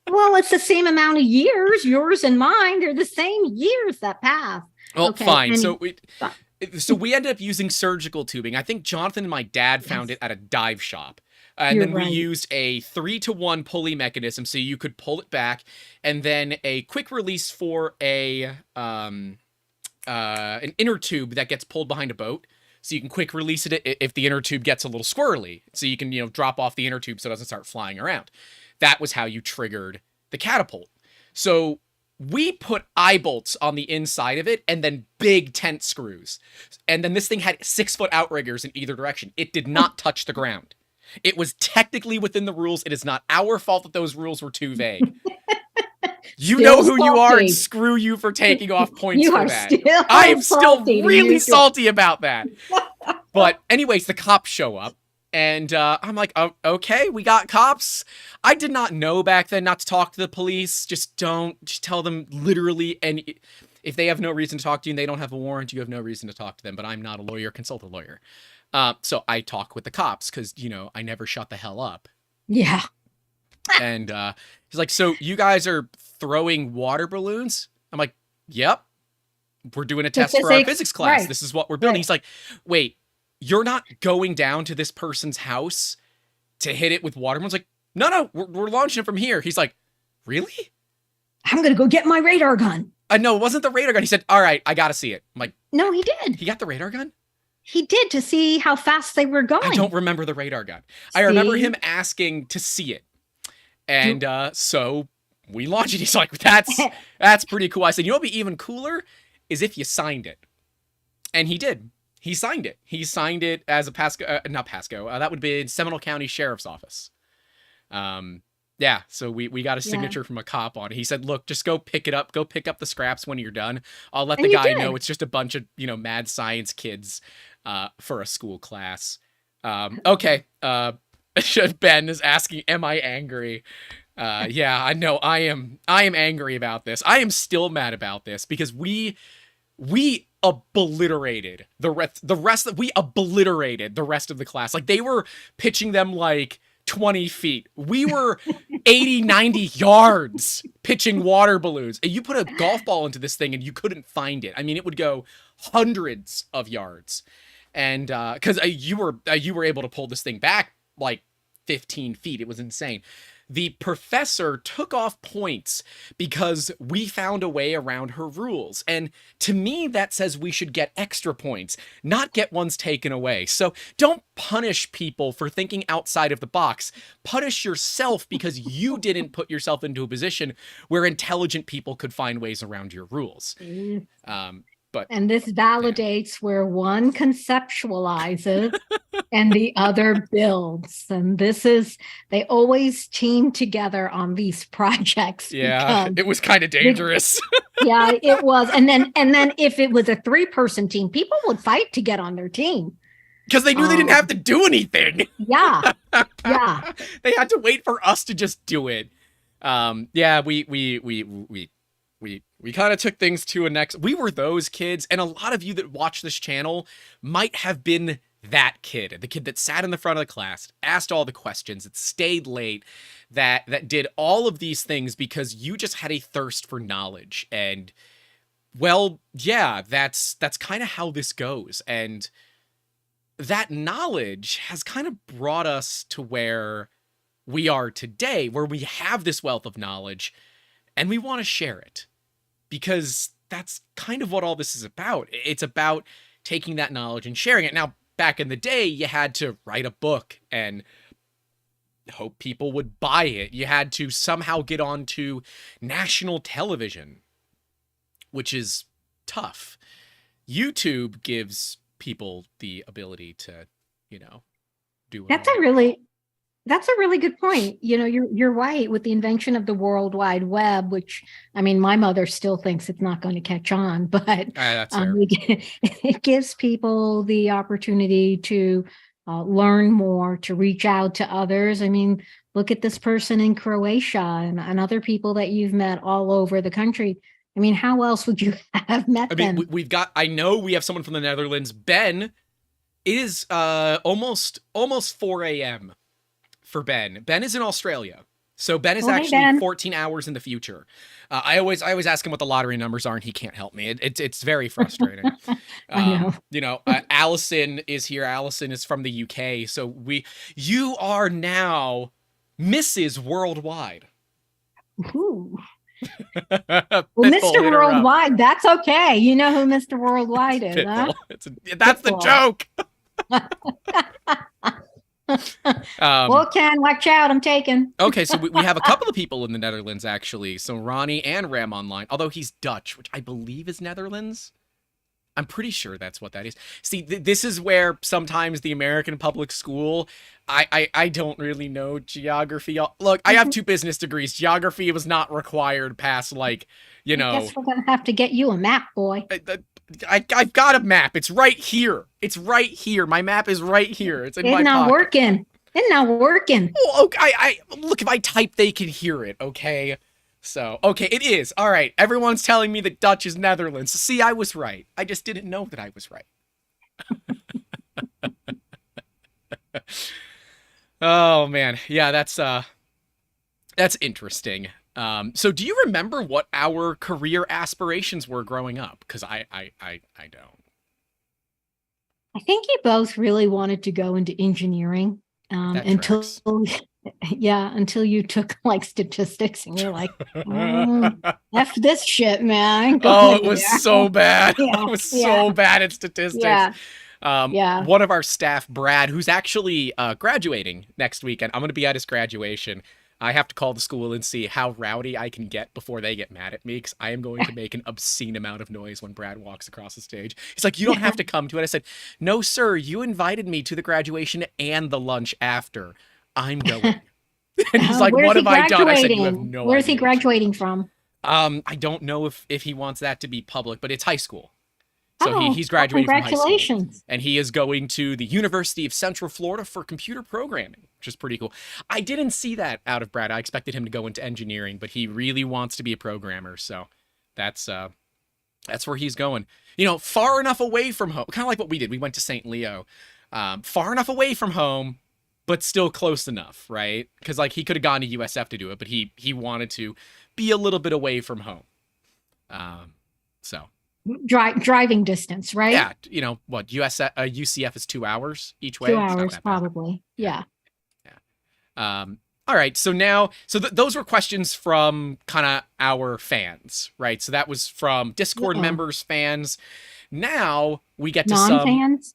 Well, it's the same amount of years. Yours and mine, they're the same years that passed. Well, okay, fine. So we ended up using surgical tubing. I think Jonathan and my dad found it at a dive shop. And then we used a 3-to-1 pulley mechanism so you could pull it back, and then a quick release for an inner tube that gets pulled behind a boat. So you can quick release it if the inner tube gets a little squirrely. So you can, drop off the inner tube so it doesn't start flying around. That was how you triggered the catapult. So we put eye bolts on the inside of it and then big tent screws. And then this thing had 6-foot outriggers in either direction. It did not touch the ground. It was technically within the rules. It is not our fault that those rules were too vague. You know who you are, and screw you for taking off points for that. I am still really salty about that. But anyways, the cops show up. And I'm like, oh, okay, we got cops. I did not know back then not to talk to the police. Just tell them literally. And if they have no reason to talk to you and they don't have a warrant, you have no reason to talk to them. But I'm not a lawyer, consult a lawyer. So I talk with the cops because, I never shut the hell up. Yeah. And he's like, so you guys are throwing water balloons? I'm like, yep. We're doing a test for our physics class. Right. This is what we're building. Right. He's like, wait. You're not going down to this person's house to hit it with water balloons? Like, no, we're launching it from here. He's like, really? I'm going to go get my radar gun. No, it wasn't the radar gun. He said, all right, I got to see it. I'm like, no, he did. He got the radar gun? He did, to see how fast they were going. I don't remember the radar gun. I remember him asking to see it. And so we launched it. He's like, that's pretty cool. I said, you know what'd be even cooler is if you signed it. And he did. He signed it. He signed it as a Pasco, not Pasco. That would be Seminole County Sheriff's Office. Yeah, so we got a signature from a cop on it. He said, look, just go pick it up. Go pick up the scraps when you're done. I'll let the guy know it's just a bunch of, mad science kids for a school class. Okay. Ben is asking, am I angry? Yeah, I know I am angry about this. I am still mad about this because we obliterated the rest we obliterated the rest of the class. Like, they were pitching them like 20 feet. We were 80, 90 yards pitching water balloons. And you put a golf ball into this thing and you couldn't find it. I mean, it would go hundreds of yards. And because you were able to pull this thing back like 15 feet. It was insane. The professor took off points because we found a way around her rules. And to me, that says we should get extra points, not get ones taken away. So don't punish people for thinking outside of the box. Punish yourself because you didn't put yourself into a position where intelligent people could find ways around your rules. And this validates where one conceptualizes and the other builds. And they always team together on these projects. Yeah, it was kind of dangerous. Yeah, it was. And then if it was a 3-person team, people would fight to get on their team. Because they knew they didn't have to do anything. Yeah, yeah. They had to wait for us to just do it. Yeah, we kind of took things to a next. We were those kids, and a lot of you that watch this channel might have been that kid, the kid that sat in the front of the class, asked all the questions, that stayed late, that did all of these things because you just had a thirst for knowledge. And well, yeah, that's kind of how this goes. And that knowledge has kind of brought us to where we are today, where we have this wealth of knowledge and we want to share it. Because that's kind of what all this is about. It's about taking that knowledge and sharing it. Now, back in the day, you had to write a book and hope people would buy it. You had to somehow get onto national television, which is tough. YouTube gives people the ability to, do it. That's a really good point. You're right with the invention of the World Wide Web, which, I mean, my mother still thinks it's not going to catch on, but it gives people the opportunity to learn more, to reach out to others. I mean, look at this person in Croatia and other people that you've met all over the country. I mean, how else would you have met them? I know we have someone from the Netherlands. Ben, it is almost 4 a.m. for Ben. Ben is in Australia. So Ben is actually 14 hours in the future. I always ask him what the lottery numbers are and he can't help me. It's very frustrating. I know. Allison is here. Allison is from the UK. So you are now Mrs. Worldwide. Ooh. Well, Mr. Worldwide, that's okay. You know who Mr. Worldwide is, huh? That's the joke. Well, Ken, watch out, I'm taken. Okay, so we have a couple of people in the Netherlands, actually. So Ronnie and Ram online, although he's Dutch, which I believe is Netherlands. I'm pretty sure that's what that is. See, this is where sometimes the American public school, I don't really know geography. Look, I have 2 business degrees. Geography was not required past, I guess we're going to have to get you a map, boy. I've got a map. It's right here. It's right here. My map is right here. It's in my pocket. It's not working. Well, okay, look, if I type, they can hear it, okay? So, okay, it is. All right, everyone's telling me that Dutch is Netherlands. See, I was right. I just didn't know that I was right. Oh, man. Yeah, that's interesting. So do you remember what our career aspirations were growing up? Because I don't. I think you both really wanted to go into engineering until you took statistics and you're like, F this shit, man. It was so bad. Yeah, I was so bad at statistics. Yeah. One of our staff, Brad, who's actually graduating next weekend. I'm going to be at his graduation. I have to call the school and see how rowdy I can get before they get mad at me, because I am going to make an obscene amount of noise when Brad walks across the stage. He's like, "You don't have to come to it." I said, "No, sir, you invited me to the graduation and the lunch after. I'm going." And he's like, Where's "What he have I done?" I said, "You have graduating? no Where's he idea." graduating from? I don't know if he wants that to be public, but it's high school. So Oh, he's well, graduating from high school, congratulations. and he is going to the University of Central Florida for computer programming, which is pretty cool. I didn't see that out of Brad. I expected him to go into engineering, but he really wants to be a programmer, so that's where he's going. Far enough away from home, kind of like what we did. We went to St. Leo, far enough away from home, but still close enough, right? Because like he could have gone to USF to do it, but he wanted to be a little bit away from home. So. Driving distance, right? Yeah, what UCF is 2 hours each way. 2 hours, probably. Yeah. All right. So now, those were questions from kind of our fans, right? So that was from Discord members, fans. Now we get to non-fans.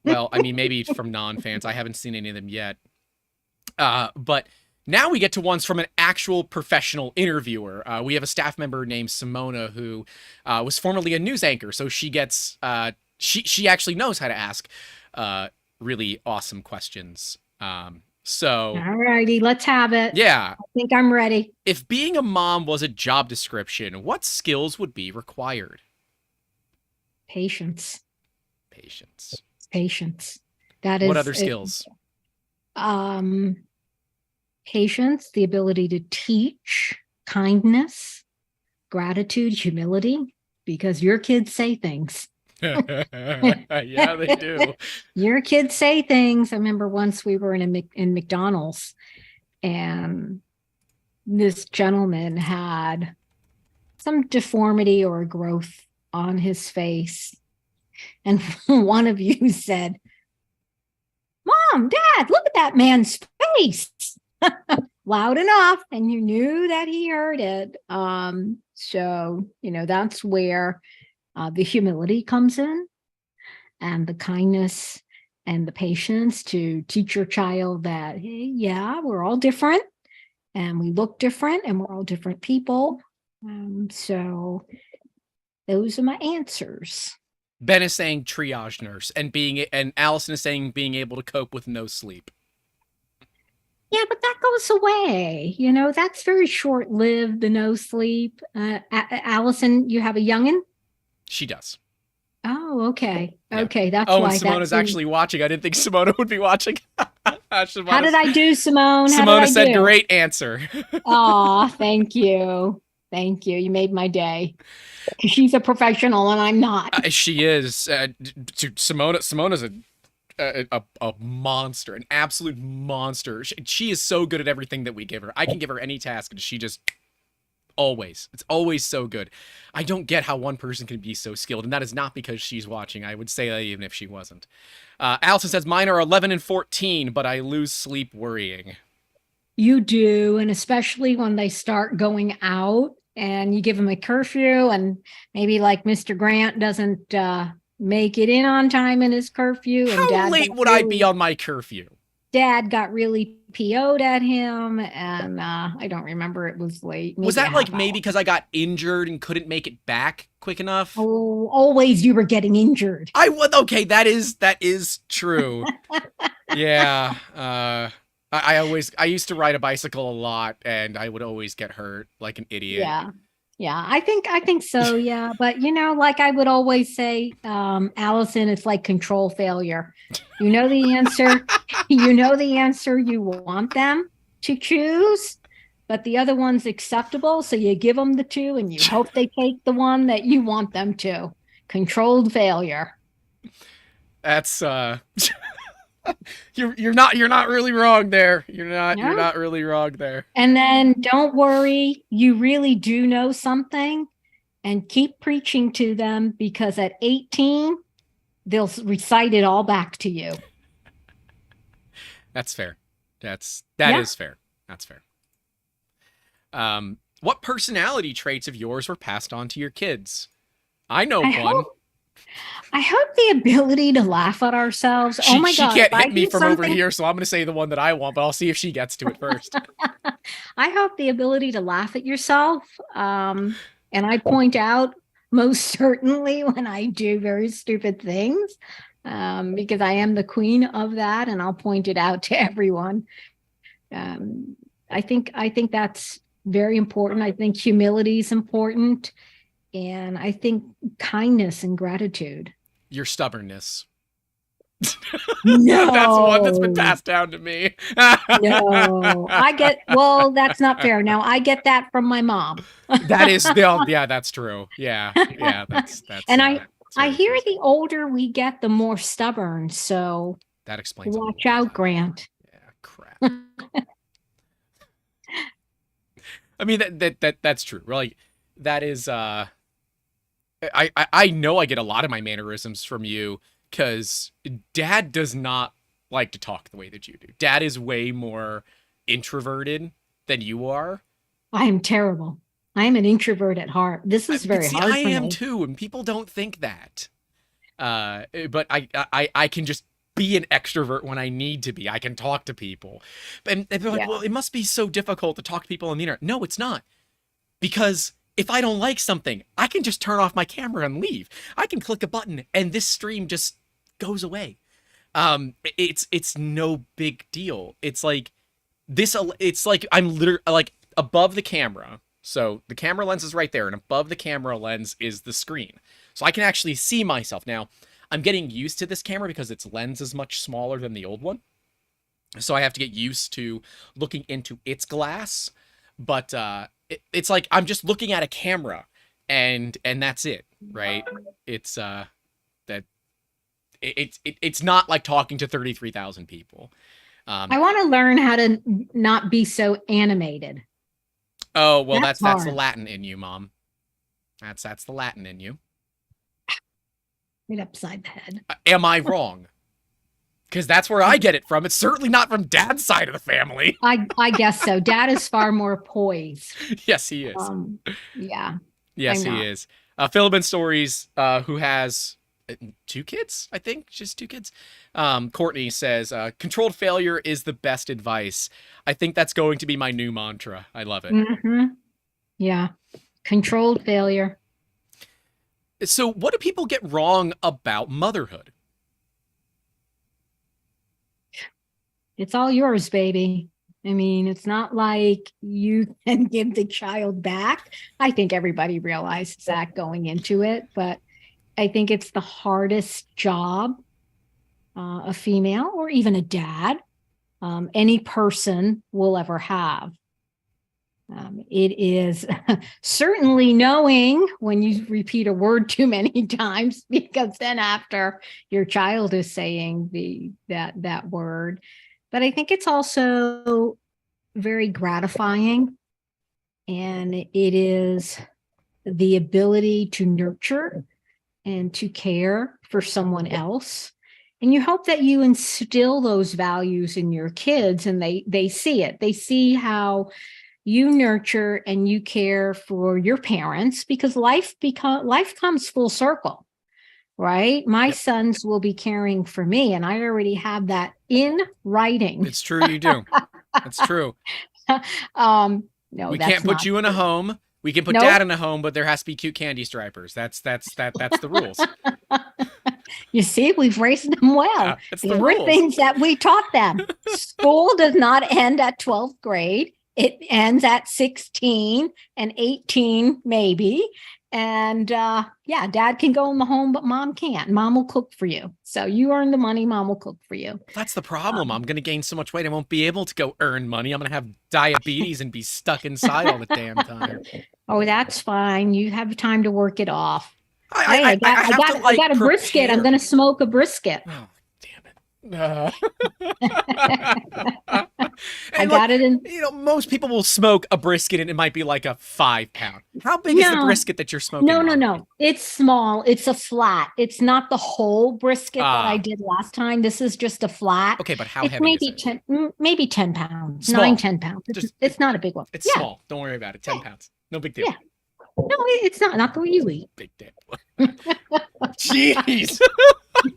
Well, I mean, maybe from non-fans. I haven't seen any of them yet. But now we get to ones from an actual professional interviewer. We have a staff member named Simona who was formerly a news anchor, so she gets she actually knows how to ask really awesome questions. So alrighty, let's have it. Yeah, I think I'm ready. If being a mom was a job description, what skills would be required? Patience. Patience. That is. What other skills? Patience, the ability to teach, kindness, gratitude, humility, because your kids say things. Yeah, they do. Your kids say things. I remember once we were in McDonald's, and this gentleman had some deformity or growth on his face. And one of you said, "Mom, Dad, look at that man's face." Loud enough, and you knew that he heard it. So that's where the humility comes in, and the kindness and the patience to teach your child that, hey, yeah, we're all different and we look different and we're all different people. So those are my answers. Ben is saying triage nurse, and Allison is saying being able to cope with no sleep. Yeah, but that goes away. That's very short-lived, the no sleep. Allison, you have a youngin'? She does. Oh, okay. Yeah. Okay, that's why. Oh, and Simona's actually watching. I didn't think Simona would be watching. How did I do, Simone? Simona said, "Great answer." Aw, thank you. Thank you. You made my day. She's a professional and I'm not. She is. Simona's a monster, an absolute monster. She is so good at everything that we give her. I can give her any task and she just it's always so good. I don't get how one person can be so skilled, and that is not because she's watching. I would say that even if she wasn't. Allison says, "Mine are 11 and 14, but I lose sleep worrying." You do, and especially when they start going out and you give them a curfew, and maybe like Mr. Grant doesn't make it in on time in his curfew. And How late would I be on my curfew? Dad got really PO'd at him, and I don't remember, it was late. Was that like maybe because I got injured and couldn't make it back quick enough? Oh, always you were getting injured. Okay, that is true. Yeah. I used to ride a bicycle a lot, and I would always get hurt like an idiot. Yeah, I think so. Yeah. But like I would always say, Allison, it's like control failure. You know the answer. You want them to choose, but the other one's acceptable. So you give them the two and you hope they take the one that you want them to. Controlled failure. That's you're not really wrong there. You're not really wrong there. And then don't worry, you really do know something, and keep preaching to them, because at 18 they'll recite it all back to you. That's fair. That is fair. That's fair. What personality traits of yours were passed on to your kids? I know one. I hope the ability to laugh at ourselves. Oh my She God, if can't I hit me do from over something, here, so I'm going to say the one that I want, but I'll see if she gets to it first. I hope the ability to laugh at yourself. And I point out most certainly when I do very stupid things, because I am the queen of that, and I'll point it out to everyone. Um, I think that's very important. I think humility is important, and I think kindness and gratitude. Your stubbornness. That's one that's been No, passed down to me. no, well, that's not fair. Now I get that from my mom. That is the yeah, that's true. Yeah, yeah, that's And it's I very hear true. the older we get, the more stubborn. So That explains a watch lot. out, Grant. Yeah, crap. I mean that's true. Like that is I know I get a lot of my mannerisms from you because Dad does not like to talk the way that you do. Dad is way more introverted than you are. I am terrible. I am an introvert at heart. This is But very see, I hard for am me. too, and people don't think that. But I can just be an extrovert when I need to be. I can talk to people, and they're like, Yeah. well, it must be so difficult to talk to people on the internet. No, it's not, because if I don't like something, I can just turn off my camera and leave. I can click a button, and this stream just goes away. It's no big deal. It's like this. It's like I'm literally like above the camera. So the camera lens is right there, and above the camera lens is the screen. So I can actually see myself. Now, I'm getting used to this camera because its lens is much smaller than the old one. So I have to get used to looking into its glass. But it's like I'm just looking at a camera, and that's it, right? It's that it's not like talking to 33,000 people. I want to learn how to not be so animated. Oh well, That's that's the hard. Latin in you, Mom. That's the Latin in you. Right upside the head. Am I wrong? Because that's where I get it from. It's certainly not from Dad's side of the family. I guess so. Dad is far more poised. Yes, he is. Yeah, Yes, I'm he not. is. Philbin Stories, who has two kids, I think, just two kids. Courtney says, "Controlled failure is the best advice." I think that's going to be my new mantra. I love it. Yeah. Controlled failure. So, what do people get wrong about motherhood? It's all yours, baby. I mean, it's not like you can give the child back. I think everybody realizes that going into it, but I think it's the hardest job a female or even a dad, any person will ever have. It is certainly knowing when you repeat a word too many times, because then after your child is saying that word. But I think it's also very gratifying, and it is the ability to nurture and to care for someone else. And you hope that you instill those values in your kids, and they see it. They see how you nurture and you care for your parents, because life comes full circle, right? My Yep, sons will be caring for me, and I already have that in writing. it's true. You do. It's true. No, We that's can't put not you in a true. home. We can put Dad Nope. in a home, but there has to be cute candy stripers. That's the rules. You see, we've raised them well. That's the There were rules. things that we taught them. School does not end at 12th grade. It ends at 16 and 18, maybe. And yeah, Dad can go in the home, but Mom can't. Mom will cook for you. So you earn the money, Mom will cook for you. That's the problem. Um, I'm going to gain so much weight. I won't be able to go earn money. I'm going to have diabetes and be stuck inside all the damn time. oh, that's fine. You have time to work it off. I Hey, I, I have to I like got a brisket. I'm prepare. going to smoke a brisket. Oh, damn it. I And like, got it in. most people will smoke a brisket and it might be like a 5 pound. How big is the No, brisket that you're smoking, Mom? no. It's small. It's a flat. It's not the whole brisket that I Ah, did last time. This is just a flat. okay, but how It's heavy is it? maybe 10 pounds, Small. 10 pounds. Just It's not a big one. it's Yeah, small. Don't worry about it. 10 yeah, pounds. No big deal. yeah. No, it's not the way you eat. Big dick. Jeez.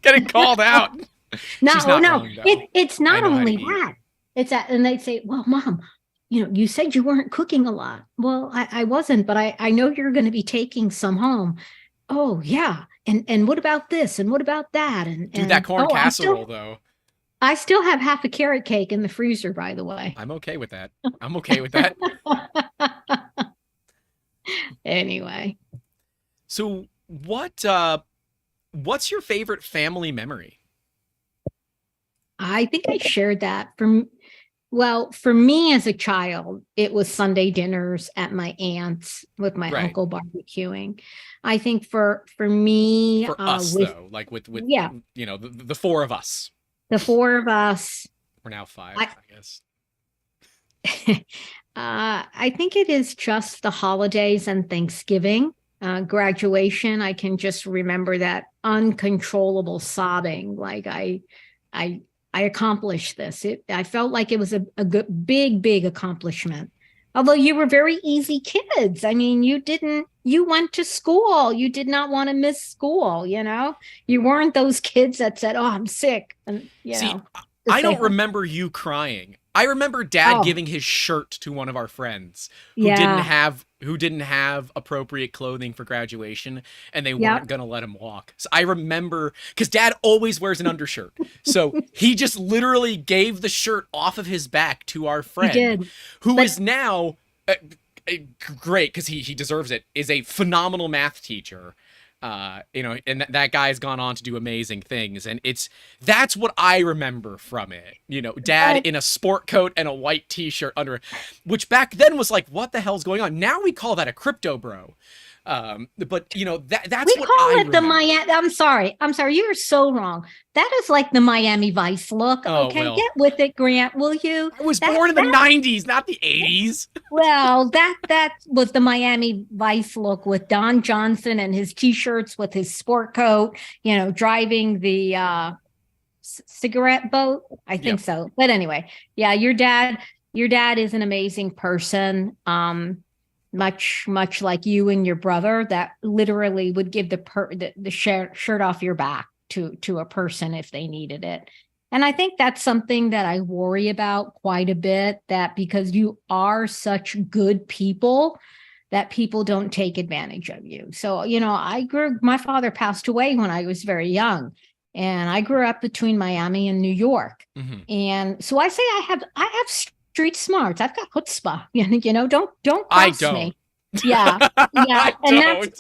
Getting called out. She's No, not no, wrong, though. it's I not know how to only eat. that. It's that, and they say, "Well, Mom, you said you weren't cooking a lot." Well, I wasn't, but I know you're going to be taking some home. Oh yeah, and what about this? And what about that? Dude, that And corn oh, casserole, though. I still have half a carrot cake in the freezer, by the way. I'm okay with that. I'm okay with that. Anyway, So, what's your favorite family memory? I think I shared that from. Well, for me as a child, it was Sunday dinners at my aunt's with my Right. uncle barbecuing. I think for me, For us, with though, like with yeah, the four of us. the four of us, We're now five, I I guess. I think it is just the holidays and Thanksgiving. Graduation, I can just remember that uncontrollable sobbing. Like I, I accomplished this. I felt like it was a good, big accomplishment. Although you were very easy kids. I mean, you went to school. You did not want to miss school. You weren't those kids that said, "Oh, I'm sick," and See, to I stay don't home. remember you crying. I remember Dad Oh, giving his shirt to one of our friends yeah, who didn't have appropriate clothing for graduation, and they weren't yep, gonna let him walk. So I remember because Dad always wears an undershirt, so he just literally gave the shirt off of his back to our he friend, did. who But is now uh, great because he deserves it. Is a phenomenal math teacher. And that guy's gone on to do amazing things, and that's what I remember from it. Dad but in a sport coat and a white t-shirt under, which back then was like, what the hell's going on? Now we call that a crypto bro. But that's we what call I it the remember. Miami. I'm sorry. You are so wrong. That is like the Miami Vice look. Oh Okay, well, get with it, Grant. Will you? I was That born in the that '90s, not the '80s. well, that was the Miami Vice look with Don Johnson and his t-shirts with his sport coat. Driving the cigarette boat. I think Yep. so. But anyway, yeah, your dad is an amazing person. Much like you and your brother, that literally would give the shirt off your back to a person if they needed it. And I think that's something that I worry about quite a bit, that because you are such good people, that people don't take advantage of you. So, my father passed away when I was very young, and I grew up between Miami and New York. Hmm. And so I say I have street smarts. I've got chutzpah. Don't I cross don't. me. Yeah. Yeah. I don't.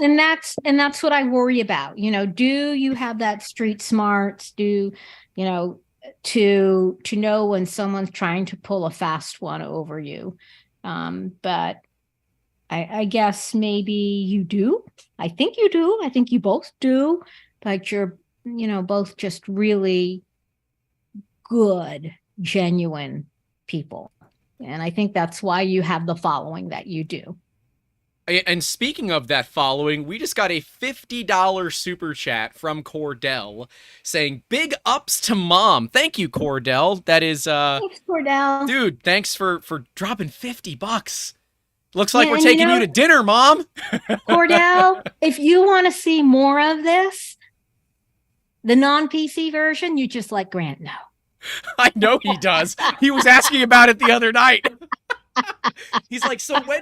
And that's what I worry about. Do you have that street smarts? You know, to know when someone's trying to pull a fast one over you? But I guess maybe you do. I think you do. I think you both do. But you're, both just really good, genuine people. And I think that's why you have the following that you do. And speaking of that following, we just got a $50 super chat from Cordell saying big ups to mom. Thank you, Cordell. That is Thanks, Cordell. dude, thanks for dropping $50. Looks like Yeah, we're and taking you to dinner, mom. Cordell, if you want to see more of this, the non-PC version, you just let Grant know. I know he does. He was asking about it the other night. He's like, so when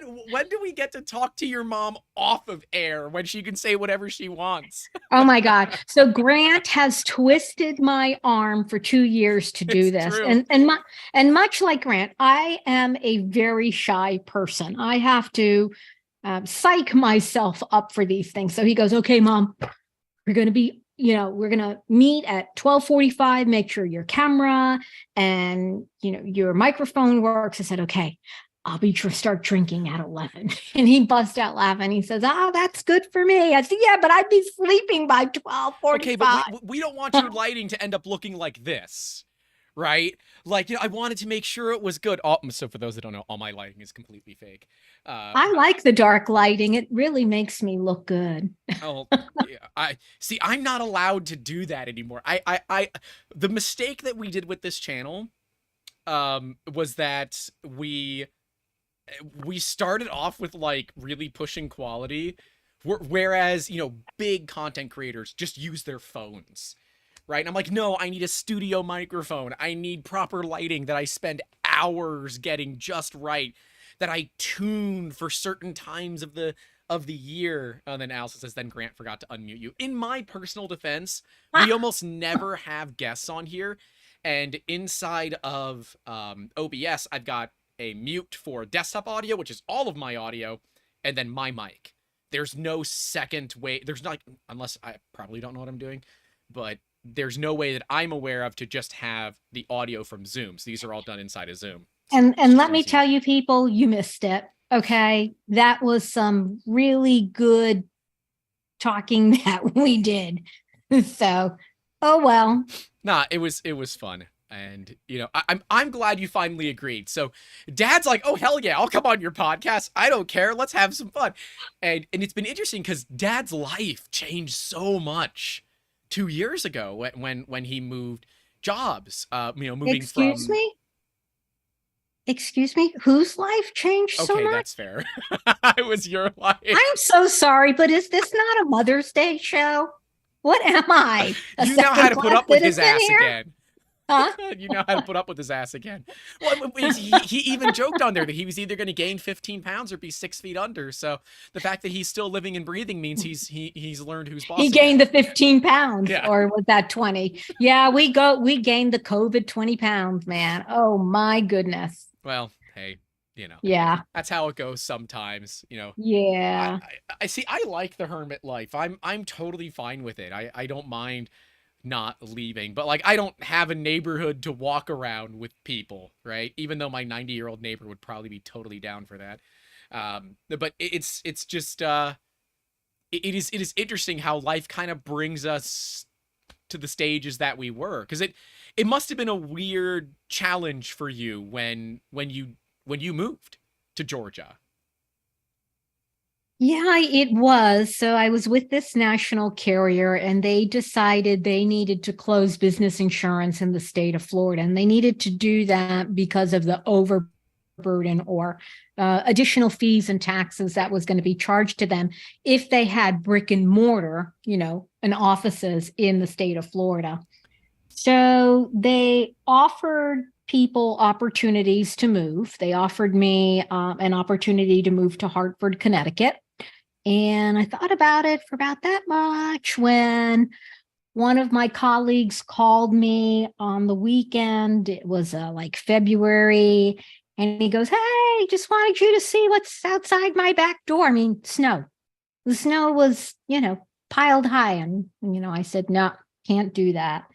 do we get to talk to your mom off of air when she can say whatever she wants? Oh my God. So Grant has twisted my arm for 2 years to do It's this. true. And much like Grant, I am a very shy person. I have to psych myself up for these things. So he goes, "Okay, mom, we're going to meet at 12:45, make sure your camera and, your microphone works." I said, "Okay, I'll be sure start drinking at 11." And he busts out laughing. He says, "Oh, that's good for me." I said, "Yeah, but I'd be sleeping by Okay, but 12:45." we don't want your lighting to end up looking like this, right? Like, I wanted to make sure it was good. Oh, so for those that don't know, all my lighting is completely fake. I like the dark lighting. It really makes me look good. Oh, yeah, I see. I'm not allowed to do that anymore. The mistake that we did with this channel, was that we we started off with like really pushing quality, whereas, you know, big content creators just use their phones, right? And I'm like, no, I need a studio microphone. I need proper lighting that I spend hours getting just right, that I tune for certain times of the year. And then Allison says, then Grant forgot to unmute you. In my personal defense, we almost never have guests on here. And inside of OBS, I've got a mute for desktop audio, which is all of my audio, and then my mic. There's no second way. There's not, unless I probably don't know what I'm doing, but there's no way that I'm aware of to just have the audio from Zoom. So these are all done inside of Zoom. And let me tell you, people, you missed it. Okay. That was some really good talking that we did. So, oh well. Nah, it was fun. And, you know, I'm glad you finally agreed. So Dad's like, oh, hell yeah, I'll come on your podcast. I don't care. Let's have some fun. And it's been interesting because Dad's life changed so much 2 years ago when he moved jobs, you know, moving Excuse me? Excuse me? Whose life changed so much? Okay, that's fair. It was your life. I'm so sorry, but is this not a Mother's Day show? What am I? You know how to put up with his ass again. Huh? You know how to put up with his ass again. Well, he even joked on there that he was either going to gain 15 pounds or be 6 feet under. So the fact that he's still living and breathing means he's learned who's boss. He gained the 15 pounds, yeah. Or was that 20? Yeah, we gained the COVID 20 pounds, man. Oh my goodness. Well, hey, you know. Yeah. That's how it goes sometimes, you know. Yeah. I see. I like the hermit life. I'm totally fine with it. I don't mind not leaving, but like I don't have a neighborhood to walk around with people, right? Even though my 90-year-old neighbor would probably be totally down for that. But it's just it is interesting how life kind of brings us to the stages that we were, because it must have been a weird challenge for you when you moved to Georgia. Yeah, it was. So I was with this national carrier and they decided they needed to close business insurance in the state of Florida. And they needed to do that because of the overburden or additional fees and taxes that was going to be charged to them if they had brick and mortar, you know, and offices in the state of Florida. So they offered people opportunities to move. They offered me an opportunity to move to Hartford, Connecticut. And I thought about it for about that much when one of my colleagues called me on the weekend. It was like February. And he goes, hey, just wanted you to see what's outside my back door. I mean, snow. The snow was, you know, piled high. And, you know, I said, no, can't do that.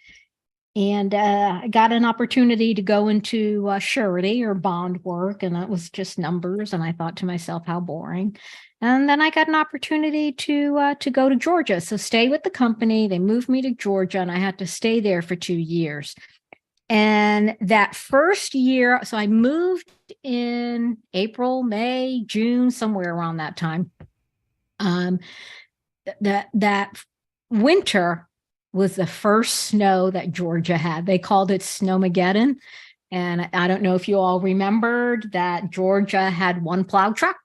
And I got an opportunity to go into surety or bond work, and that was just numbers. And I thought to myself, how boring. And then I got an opportunity to go to Georgia. So stay with the company. They moved me to Georgia, and I had to stay there for 2 years. And that first year, so I moved in April, May, June, somewhere around that time. That winter was the first snow that Georgia had. They called it Snowmageddon. And I don't know if you all remembered that Georgia had one plow truck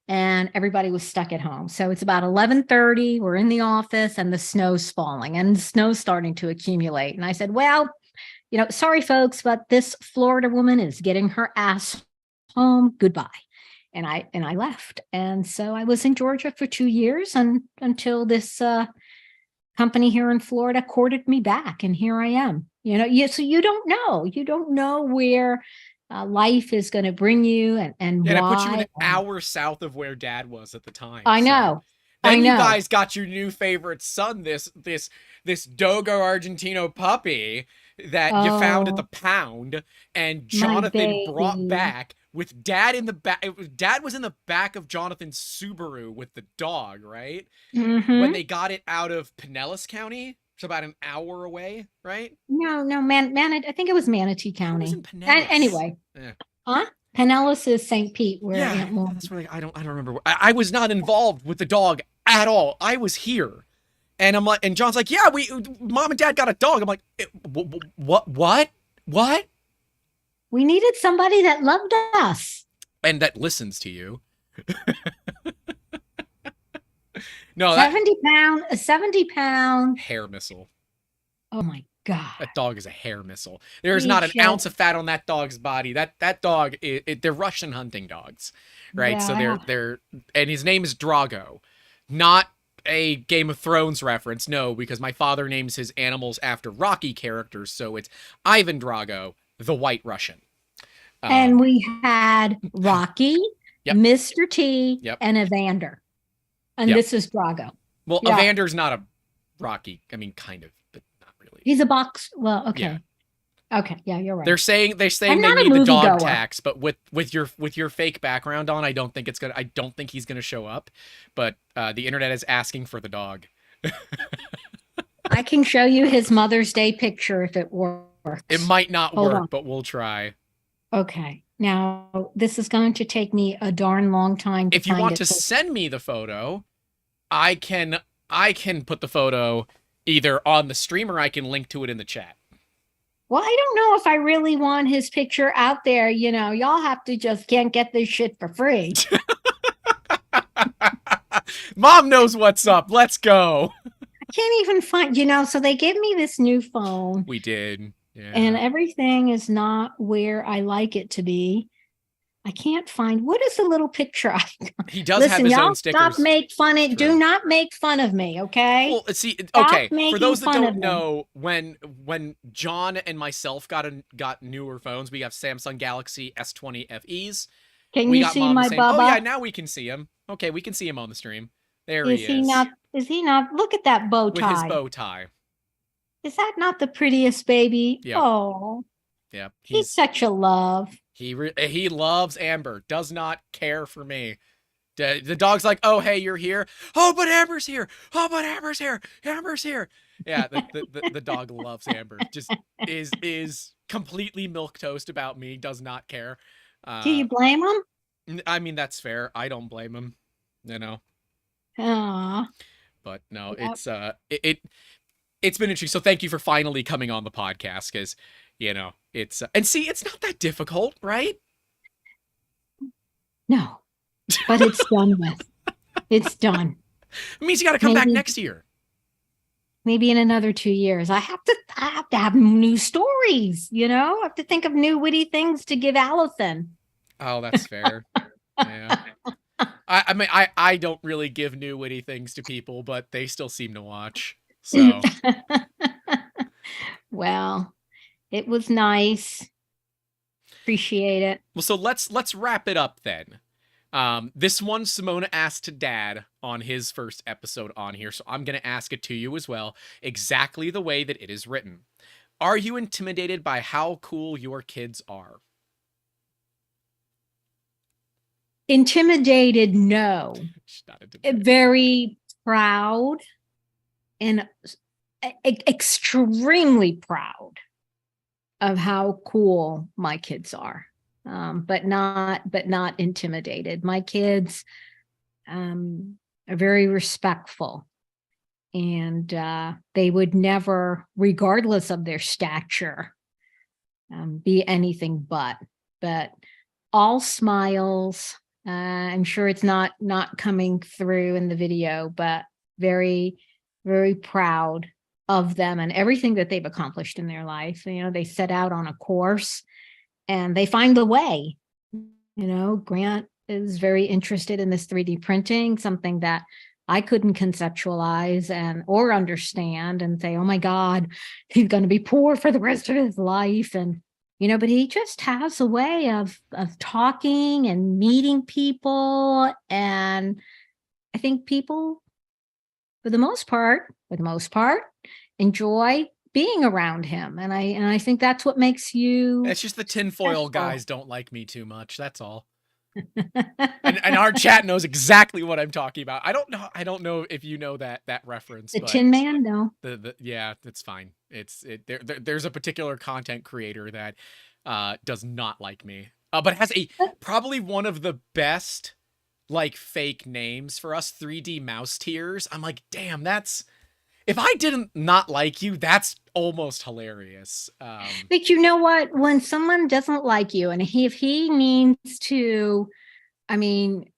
and everybody was stuck at home. So it's about 11:30. We're in the office and the snow's falling and the snow's starting to accumulate. And I said, well, you know, sorry, folks, but this Florida woman is getting her ass home. Goodbye. And I left. And so I was in Georgia for 2 years and until this company here in Florida courted me back, and here I am. You know, so you don't know where life is going to bring you and yeah, why. I put you an hour south of where Dad was at the time. I know. Then you guys got your new favorite son, this Dogo Argentino puppy that you found at the pound, and Jonathan brought back with Dad in the back. Dad was in the back of Jonathan's Subaru with the dog, right? Mm-hmm. When they got it out of Pinellas County, it's about an hour away, right? No, I think it was Manatee County. It was in Pinellas. Anyway, huh? Pinellas is St. Pete, where that's where I don't remember. I was not involved with the dog at all. I was here, and I'm like, and John's like, yeah, Mom and Dad got a dog. I'm like, what? We needed somebody that loved us. and that listens to you. No, that 70 pound, a 70 pound. hair missile. Oh my God. That dog is a hair missile. There is He not an just, ounce of fat on that dog's body. That dog, they're Russian hunting dogs, right? So yeah. they're, and his name is Drago, not a Game of Thrones reference. No, because my father names his animals after Rocky characters, so it's Ivan Drago, the White Russian. And we had Rocky, Yep. Mr. T, Yep. and Evander. And Yep. this is Drago. Well, Yeah. Evander's not a Rocky. I mean, kind of, but not really. He's a box. Well, okay. Yeah. Okay, yeah, you're right. They're saying they I'm need not a the dog moviegoer. tax, but with your fake background on, I don't think he's gonna show up. But the internet is asking for the dog. I can show you his Mother's Day picture if it works. It might not Hold work, on. but we'll try. Okay. Now, this is going to take me a darn long time to If you find want it. to So- send me the photo, I can put the photo either on the stream or I can link to it in the chat. Well, I don't know if I really want his picture out there. You know, y'all have to just can't get this shit for free. Mom knows what's up. Let's go. I can't even find, you know, so they gave me this new phone We did. Yeah. and everything is not where I like it to be. I can't find what is the little picture icon? He does Listen, have his y'all own stickers. stop make fun of True. do not make fun of me, okay? Well, see, Stop okay. For making those that fun don't of me. know, when John and myself got newer phones, we have Samsung Galaxy S20 FEs. Can We you got see Mom my the same. Bubba? Oh yeah, now we can see him. Okay, we can see him on the stream. There Is he he is. not? Is he not? Look at that bow With tie. his bow tie. Is that not the prettiest baby? Yep. Oh, Yeah, he's such a love. he loves Amber. Does not care for me. The dog's like, oh hey, you're here. Oh, but Amber's here. Oh, but Amber's here. Amber's here. Yeah, the dog loves Amber. Just is completely milquetoast about me. Does not care. Do you blame him? I mean, that's fair. I don't blame him. You know. Aw. But no, Yep. it's been interesting. So thank you for finally coming on the podcast, because you know it's and see, it's not that difficult, right? No, but it's done with. It's done. It means you got to come back Maybe- next year. Maybe in another 2 years. I have to have new stories, you know? I have to think of new witty things to give Allison. Oh, that's fair. Yeah. I mean, I don't really give new witty things to people, but they still seem to watch. So Well, it was nice. Appreciate it. well, so let's wrap it up then. This one Simona asked to Dad on his first episode on here, so I'm gonna ask it to you as well, exactly the way that it is written. Are you intimidated by how cool your kids are? Intimidated, no. She's not intimidated. Very proud and extremely proud of how cool my kids are. But not intimidated. My kids are very respectful, and they would never, regardless of their stature, be anything but all smiles. I'm sure it's not coming through in the video, but very, very proud of them and everything that they've accomplished in their life. You know, they set out on a course and they find the way. You know, Grant is very interested in this 3D printing, something that I couldn't conceptualize or understand, and say, oh my God, he's going to be poor for the rest of his life. And, you know, but he just has a way of talking and meeting people. And I think people, for the most part, enjoy being around him. And I think that's what makes you. It's just the tinfoil Successful. guys don't like me too much. That's all. And our chat knows exactly what I'm talking about. I don't know if you know that reference. The but Tin Man, no. yeah, it's fine. There's a particular content creator that does not like me, but has probably one of the best like fake names for us, 3D Musketeers. I'm like, damn, if I didn't not like you, that's almost hilarious. But you know what? When someone doesn't like you, and if he means to, I mean,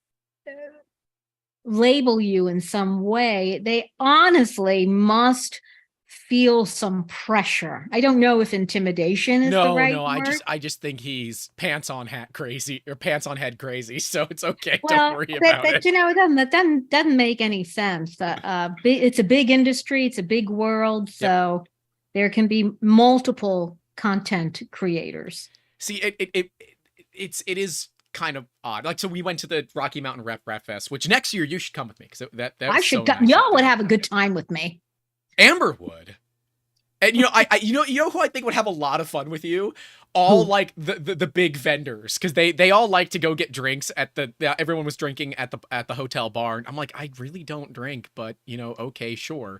label you in some way, they honestly must feel some pressure. I don't know if intimidation is the right no, word. I just think he's pants on hat crazy or pants on head crazy. So it's okay. Don't Well, worry about it. you know, that doesn't make any sense. It's a big industry. It's a big world. So there can be multiple content creators. See, it is kind of odd. Like, so we went to the Rocky Mountain Rep Fest, which next year you should come with me because that I was should so nice. y'all would have a good time with me. Amber would. And you know, you know who I think would have a lot of fun with you? All like the big vendors, because they all like to go get drinks at everyone was drinking at the hotel bar. And I'm like, I really don't drink, but you know, okay, sure.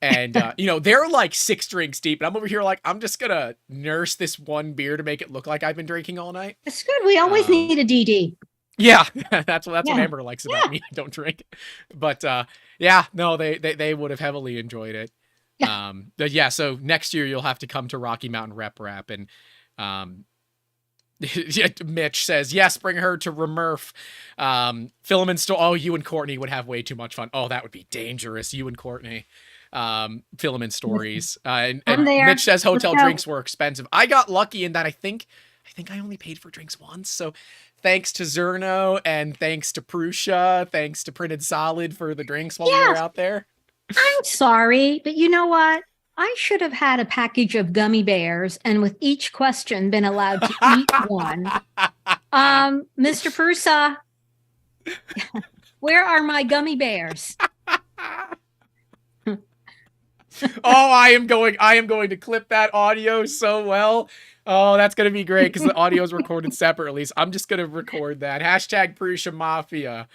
And you know, they're like 6 drinks deep, and I'm over here like, I'm just gonna nurse this one beer to make it look like I've been drinking all night. It's good. We always need a DD. Yeah, that's what Amber likes about me. I don't drink, but yeah, no, they would have heavily enjoyed it. Yeah. But yeah, so next year you'll have to come to Rocky Mountain Rep, and Mitch says, yes, bring her to Remurf. Philemon still, oh, you and Courtney would have way too much fun. Oh, that would be dangerous. You and Courtney. Philemon stories. And Mitch says hotel drinks were expensive. I got lucky in that I think I only paid for drinks once. So thanks to Zerno and thanks to Prussia, thanks to Printed Solid for the drinks while we were out there. I'm sorry, but you know what? I should have had a package of gummy bears and with each question been allowed to eat one. Mr. Prusa, where are my gummy bears? Oh, I am going to clip that audio so well. Oh, that's going to be great because the audio is recorded separately. So I'm just going to record that. Hashtag Prussia Mafia.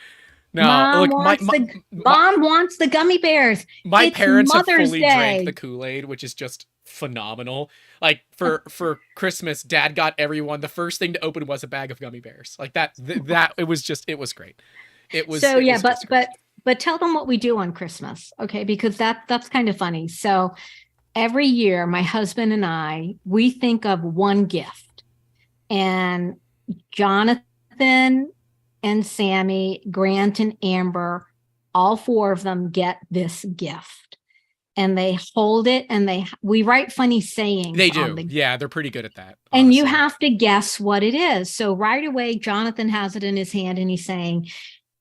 No, Mom wants the gummy bears. My parents have fully drank the Kool-Aid, which is just phenomenal. Like for Christmas, Dad got everyone, the first thing to open was a bag of gummy bears. Like that it was great. It was so yeah, but tell them what we do on Christmas, okay? Because that's kind of funny. So every year, my husband and I, we think of one gift, and Jonathan and Sammy, Grant and Amber, all 4 of them get this gift, and they hold it, and we write funny sayings. They do. Yeah, they're pretty good at that. Honestly. And you have to guess what it is. So right away, Jonathan has it in his hand and he's saying,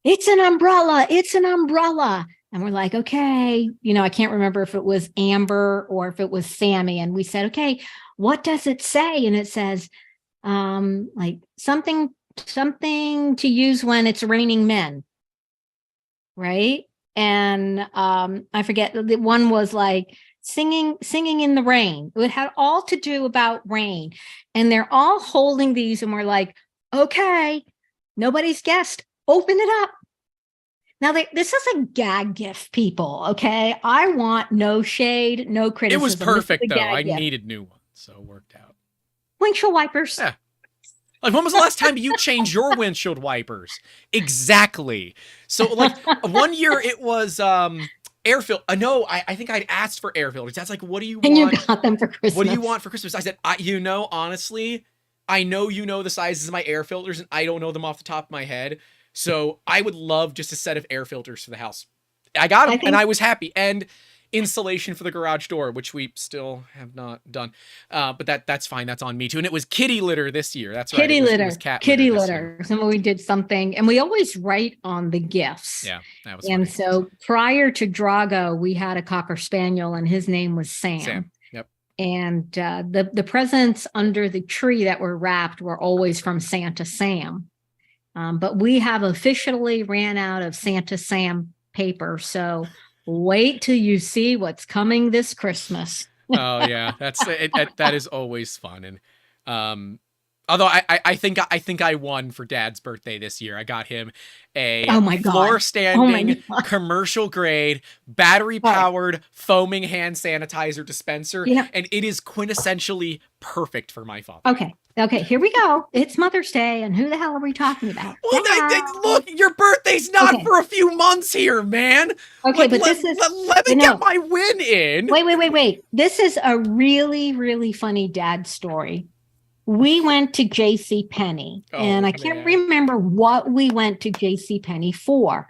it's an umbrella. It's an umbrella. And we're like, okay, you know, I can't remember if it was Amber or if it was Sammy. And we said, okay, what does it say? And it says, like something to use when it's raining men, right? And I forget, the one was like singing in the rain. It had all to do about rain, and they're all holding these, and we're like, okay, nobody's guessed, open it up. Now, this is a gag gift, people, okay? I want no shade, no criticism. It was perfect, though. I needed new ones, so it worked out. Windshield wipers. Yeah. Like, when was the last time you changed your windshield wipers? Exactly. So, like, one year it was air filter. No, I think I'd asked for air filters. That's like, what do you want? And you got them for Christmas. What do you want for Christmas? I said, honestly, I know you know the sizes of my air filters, and I don't know them off the top of my head. So I would love just a set of air filters for the house. I got them, and I was happy. And insulation for the garage door, which we still have not done. But that's fine. That's on me too. And it was kitty litter this year. That's right. It was kitty litter. So we did something, and we always write on the gifts. Yeah, that was And funny. so prior to Drago, we had a Cocker Spaniel, and his name was Sam. Yep. And the presents under the tree that were wrapped were always from Santa Sam. But we have officially ran out of Santa Sam paper. So wait till you see what's coming this Christmas. Oh yeah, that is always fun. And although I think I won for Dad's birthday this year. I got him a floor standing commercial grade battery powered foaming hand sanitizer dispenser, and it is quintessentially perfect for my father. Okay. Okay, here we go. It's Mother's Day, and who the hell are we talking about? Well, Dad. look, your birthday's not Okay, for a few months here, man. okay, Like, but this is let me get no. my win in. Wait. This is a really, really funny dad story. We went to J.C. Penney, and Oh, I can't man. remember what we went to J.C. Penney for.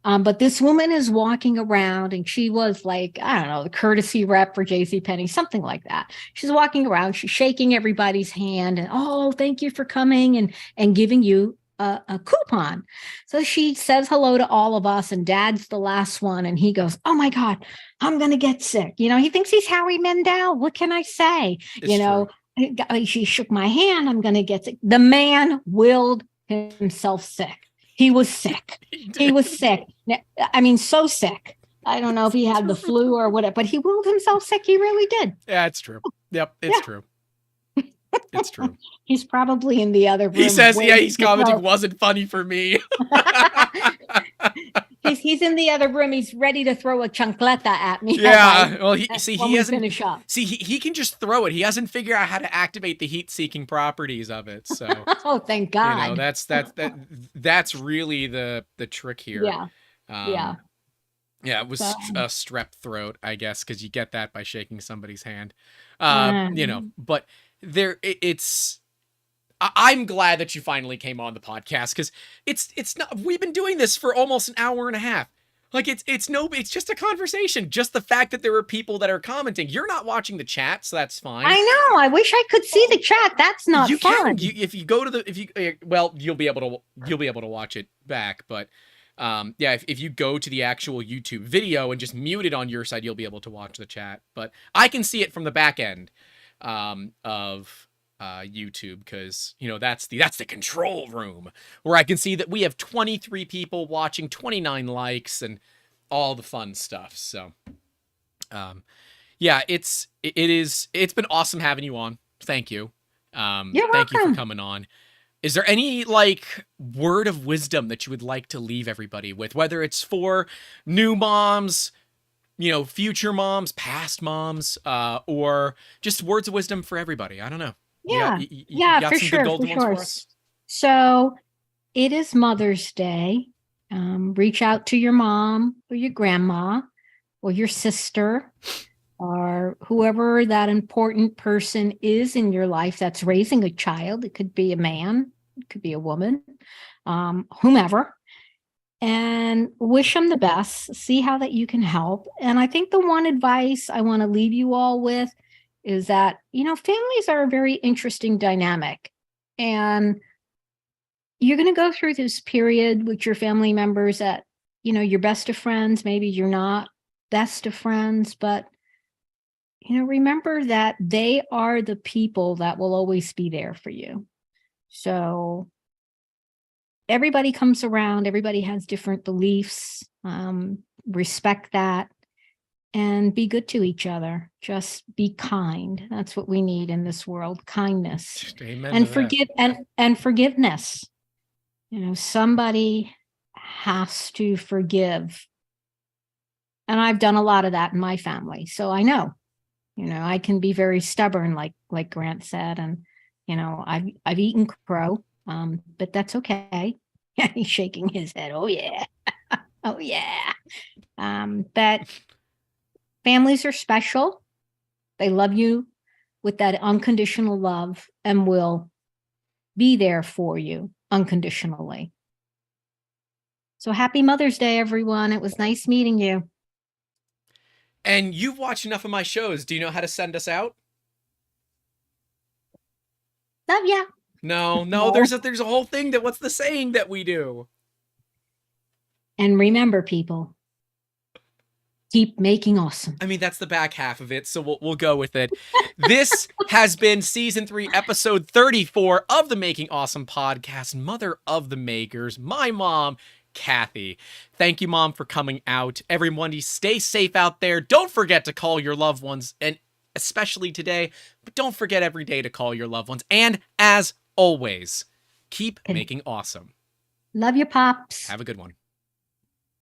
But this woman is walking around and she was like, I don't know, the courtesy rep for JCPenney, something like that. She's walking around, she's shaking everybody's hand and, oh, thank you for coming and giving you a coupon. So she says hello to all of us, and Dad's the last one. And he goes, oh my God, I'm going to get sick. He thinks he's Howie Mandel. What can I say? It's true. She shook my hand. I'm going to get sick. The man willed himself sick. He was sick. He was sick. I mean, so sick. I don't know if he had the flu or whatever, but he willed himself sick. He really did. Yeah, it's true. Yep, it's true. It's true. He's probably in the other room. He says, yeah, he's commenting, wasn't funny for me. he's in the other room. He's ready to throw a chancleta at me. Yeah. Well, he hasn't. Finish up. See, he can just throw it. He hasn't figured out how to activate the heat-seeking properties of it. So. Oh, thank God. That's really the trick here. Yeah. Yeah. Yeah, it was a strep throat, I guess, because you get that by shaking somebody's hand. But I'm glad that you finally came on the podcast, because it's not. We've been doing this for almost an hour and a half. Like it's just a conversation. Just the fact that there are people that are commenting. You're not watching the chat, so that's fine. I know. I wish I could see the chat. That's not fun. If you go to you'll be able to watch it back, but. If you go to the actual YouTube video and just mute it on your side, you'll be able to watch the chat. But I can see it from the back end of YouTube, because that's the control room, where I can see that we have 23 people watching, 29 likes, and all the fun stuff. So, it's been awesome having you on. Thank you. You're welcome. Thank you for coming on. Is there any word of wisdom that you would like to leave everybody with, whether it's for new moms, future moms, past moms, or just words of wisdom for everybody? I don't know. Yeah. You got for some sure. good golden ones for us? So it is Mother's Day. Reach out to your mom or your grandma or your sister or whoever that important person is in your life that's raising a child. It could be a man, it could be a woman, whomever, and wish them the best. See how that you can help. And I think the one advice I want to leave you all with is that, families are a very interesting dynamic. And you're going to go through this period with your family members that, you're best of friends. Maybe you're not best of friends, but remember that they are the people that will always be there for you. So everybody comes around, everybody has different beliefs, respect that, and be good to each other. Just be kind. That's what we need in this world, kindness. Amen and to and forgiveness. Somebody has to forgive. And I've done a lot of that in my family. So I know. I can be very stubborn, like Grant said, and I've eaten crow, but that's okay. He's shaking his head. Oh yeah, oh yeah. But families are special. They love you with that unconditional love and will be there for you unconditionally. So happy Mother's Day, everyone. It was nice meeting you. And you've watched enough of my shows. Do you know how to send us out? Love ya. No. There's a whole thing what's the saying that we do? And remember, people, keep making awesome. I mean, that's the back half of it, so we'll go with it. This has been Season 3, Episode 34 of the Making Awesome podcast, Mother of the Makers, my mom, Kathy. Thank you, Mom, for coming out. Everyone, stay safe out there. Don't forget to call your loved ones, and especially today, but don't forget every day to call your loved ones. And as always, keep making awesome. Love you, Pops. Have a good one.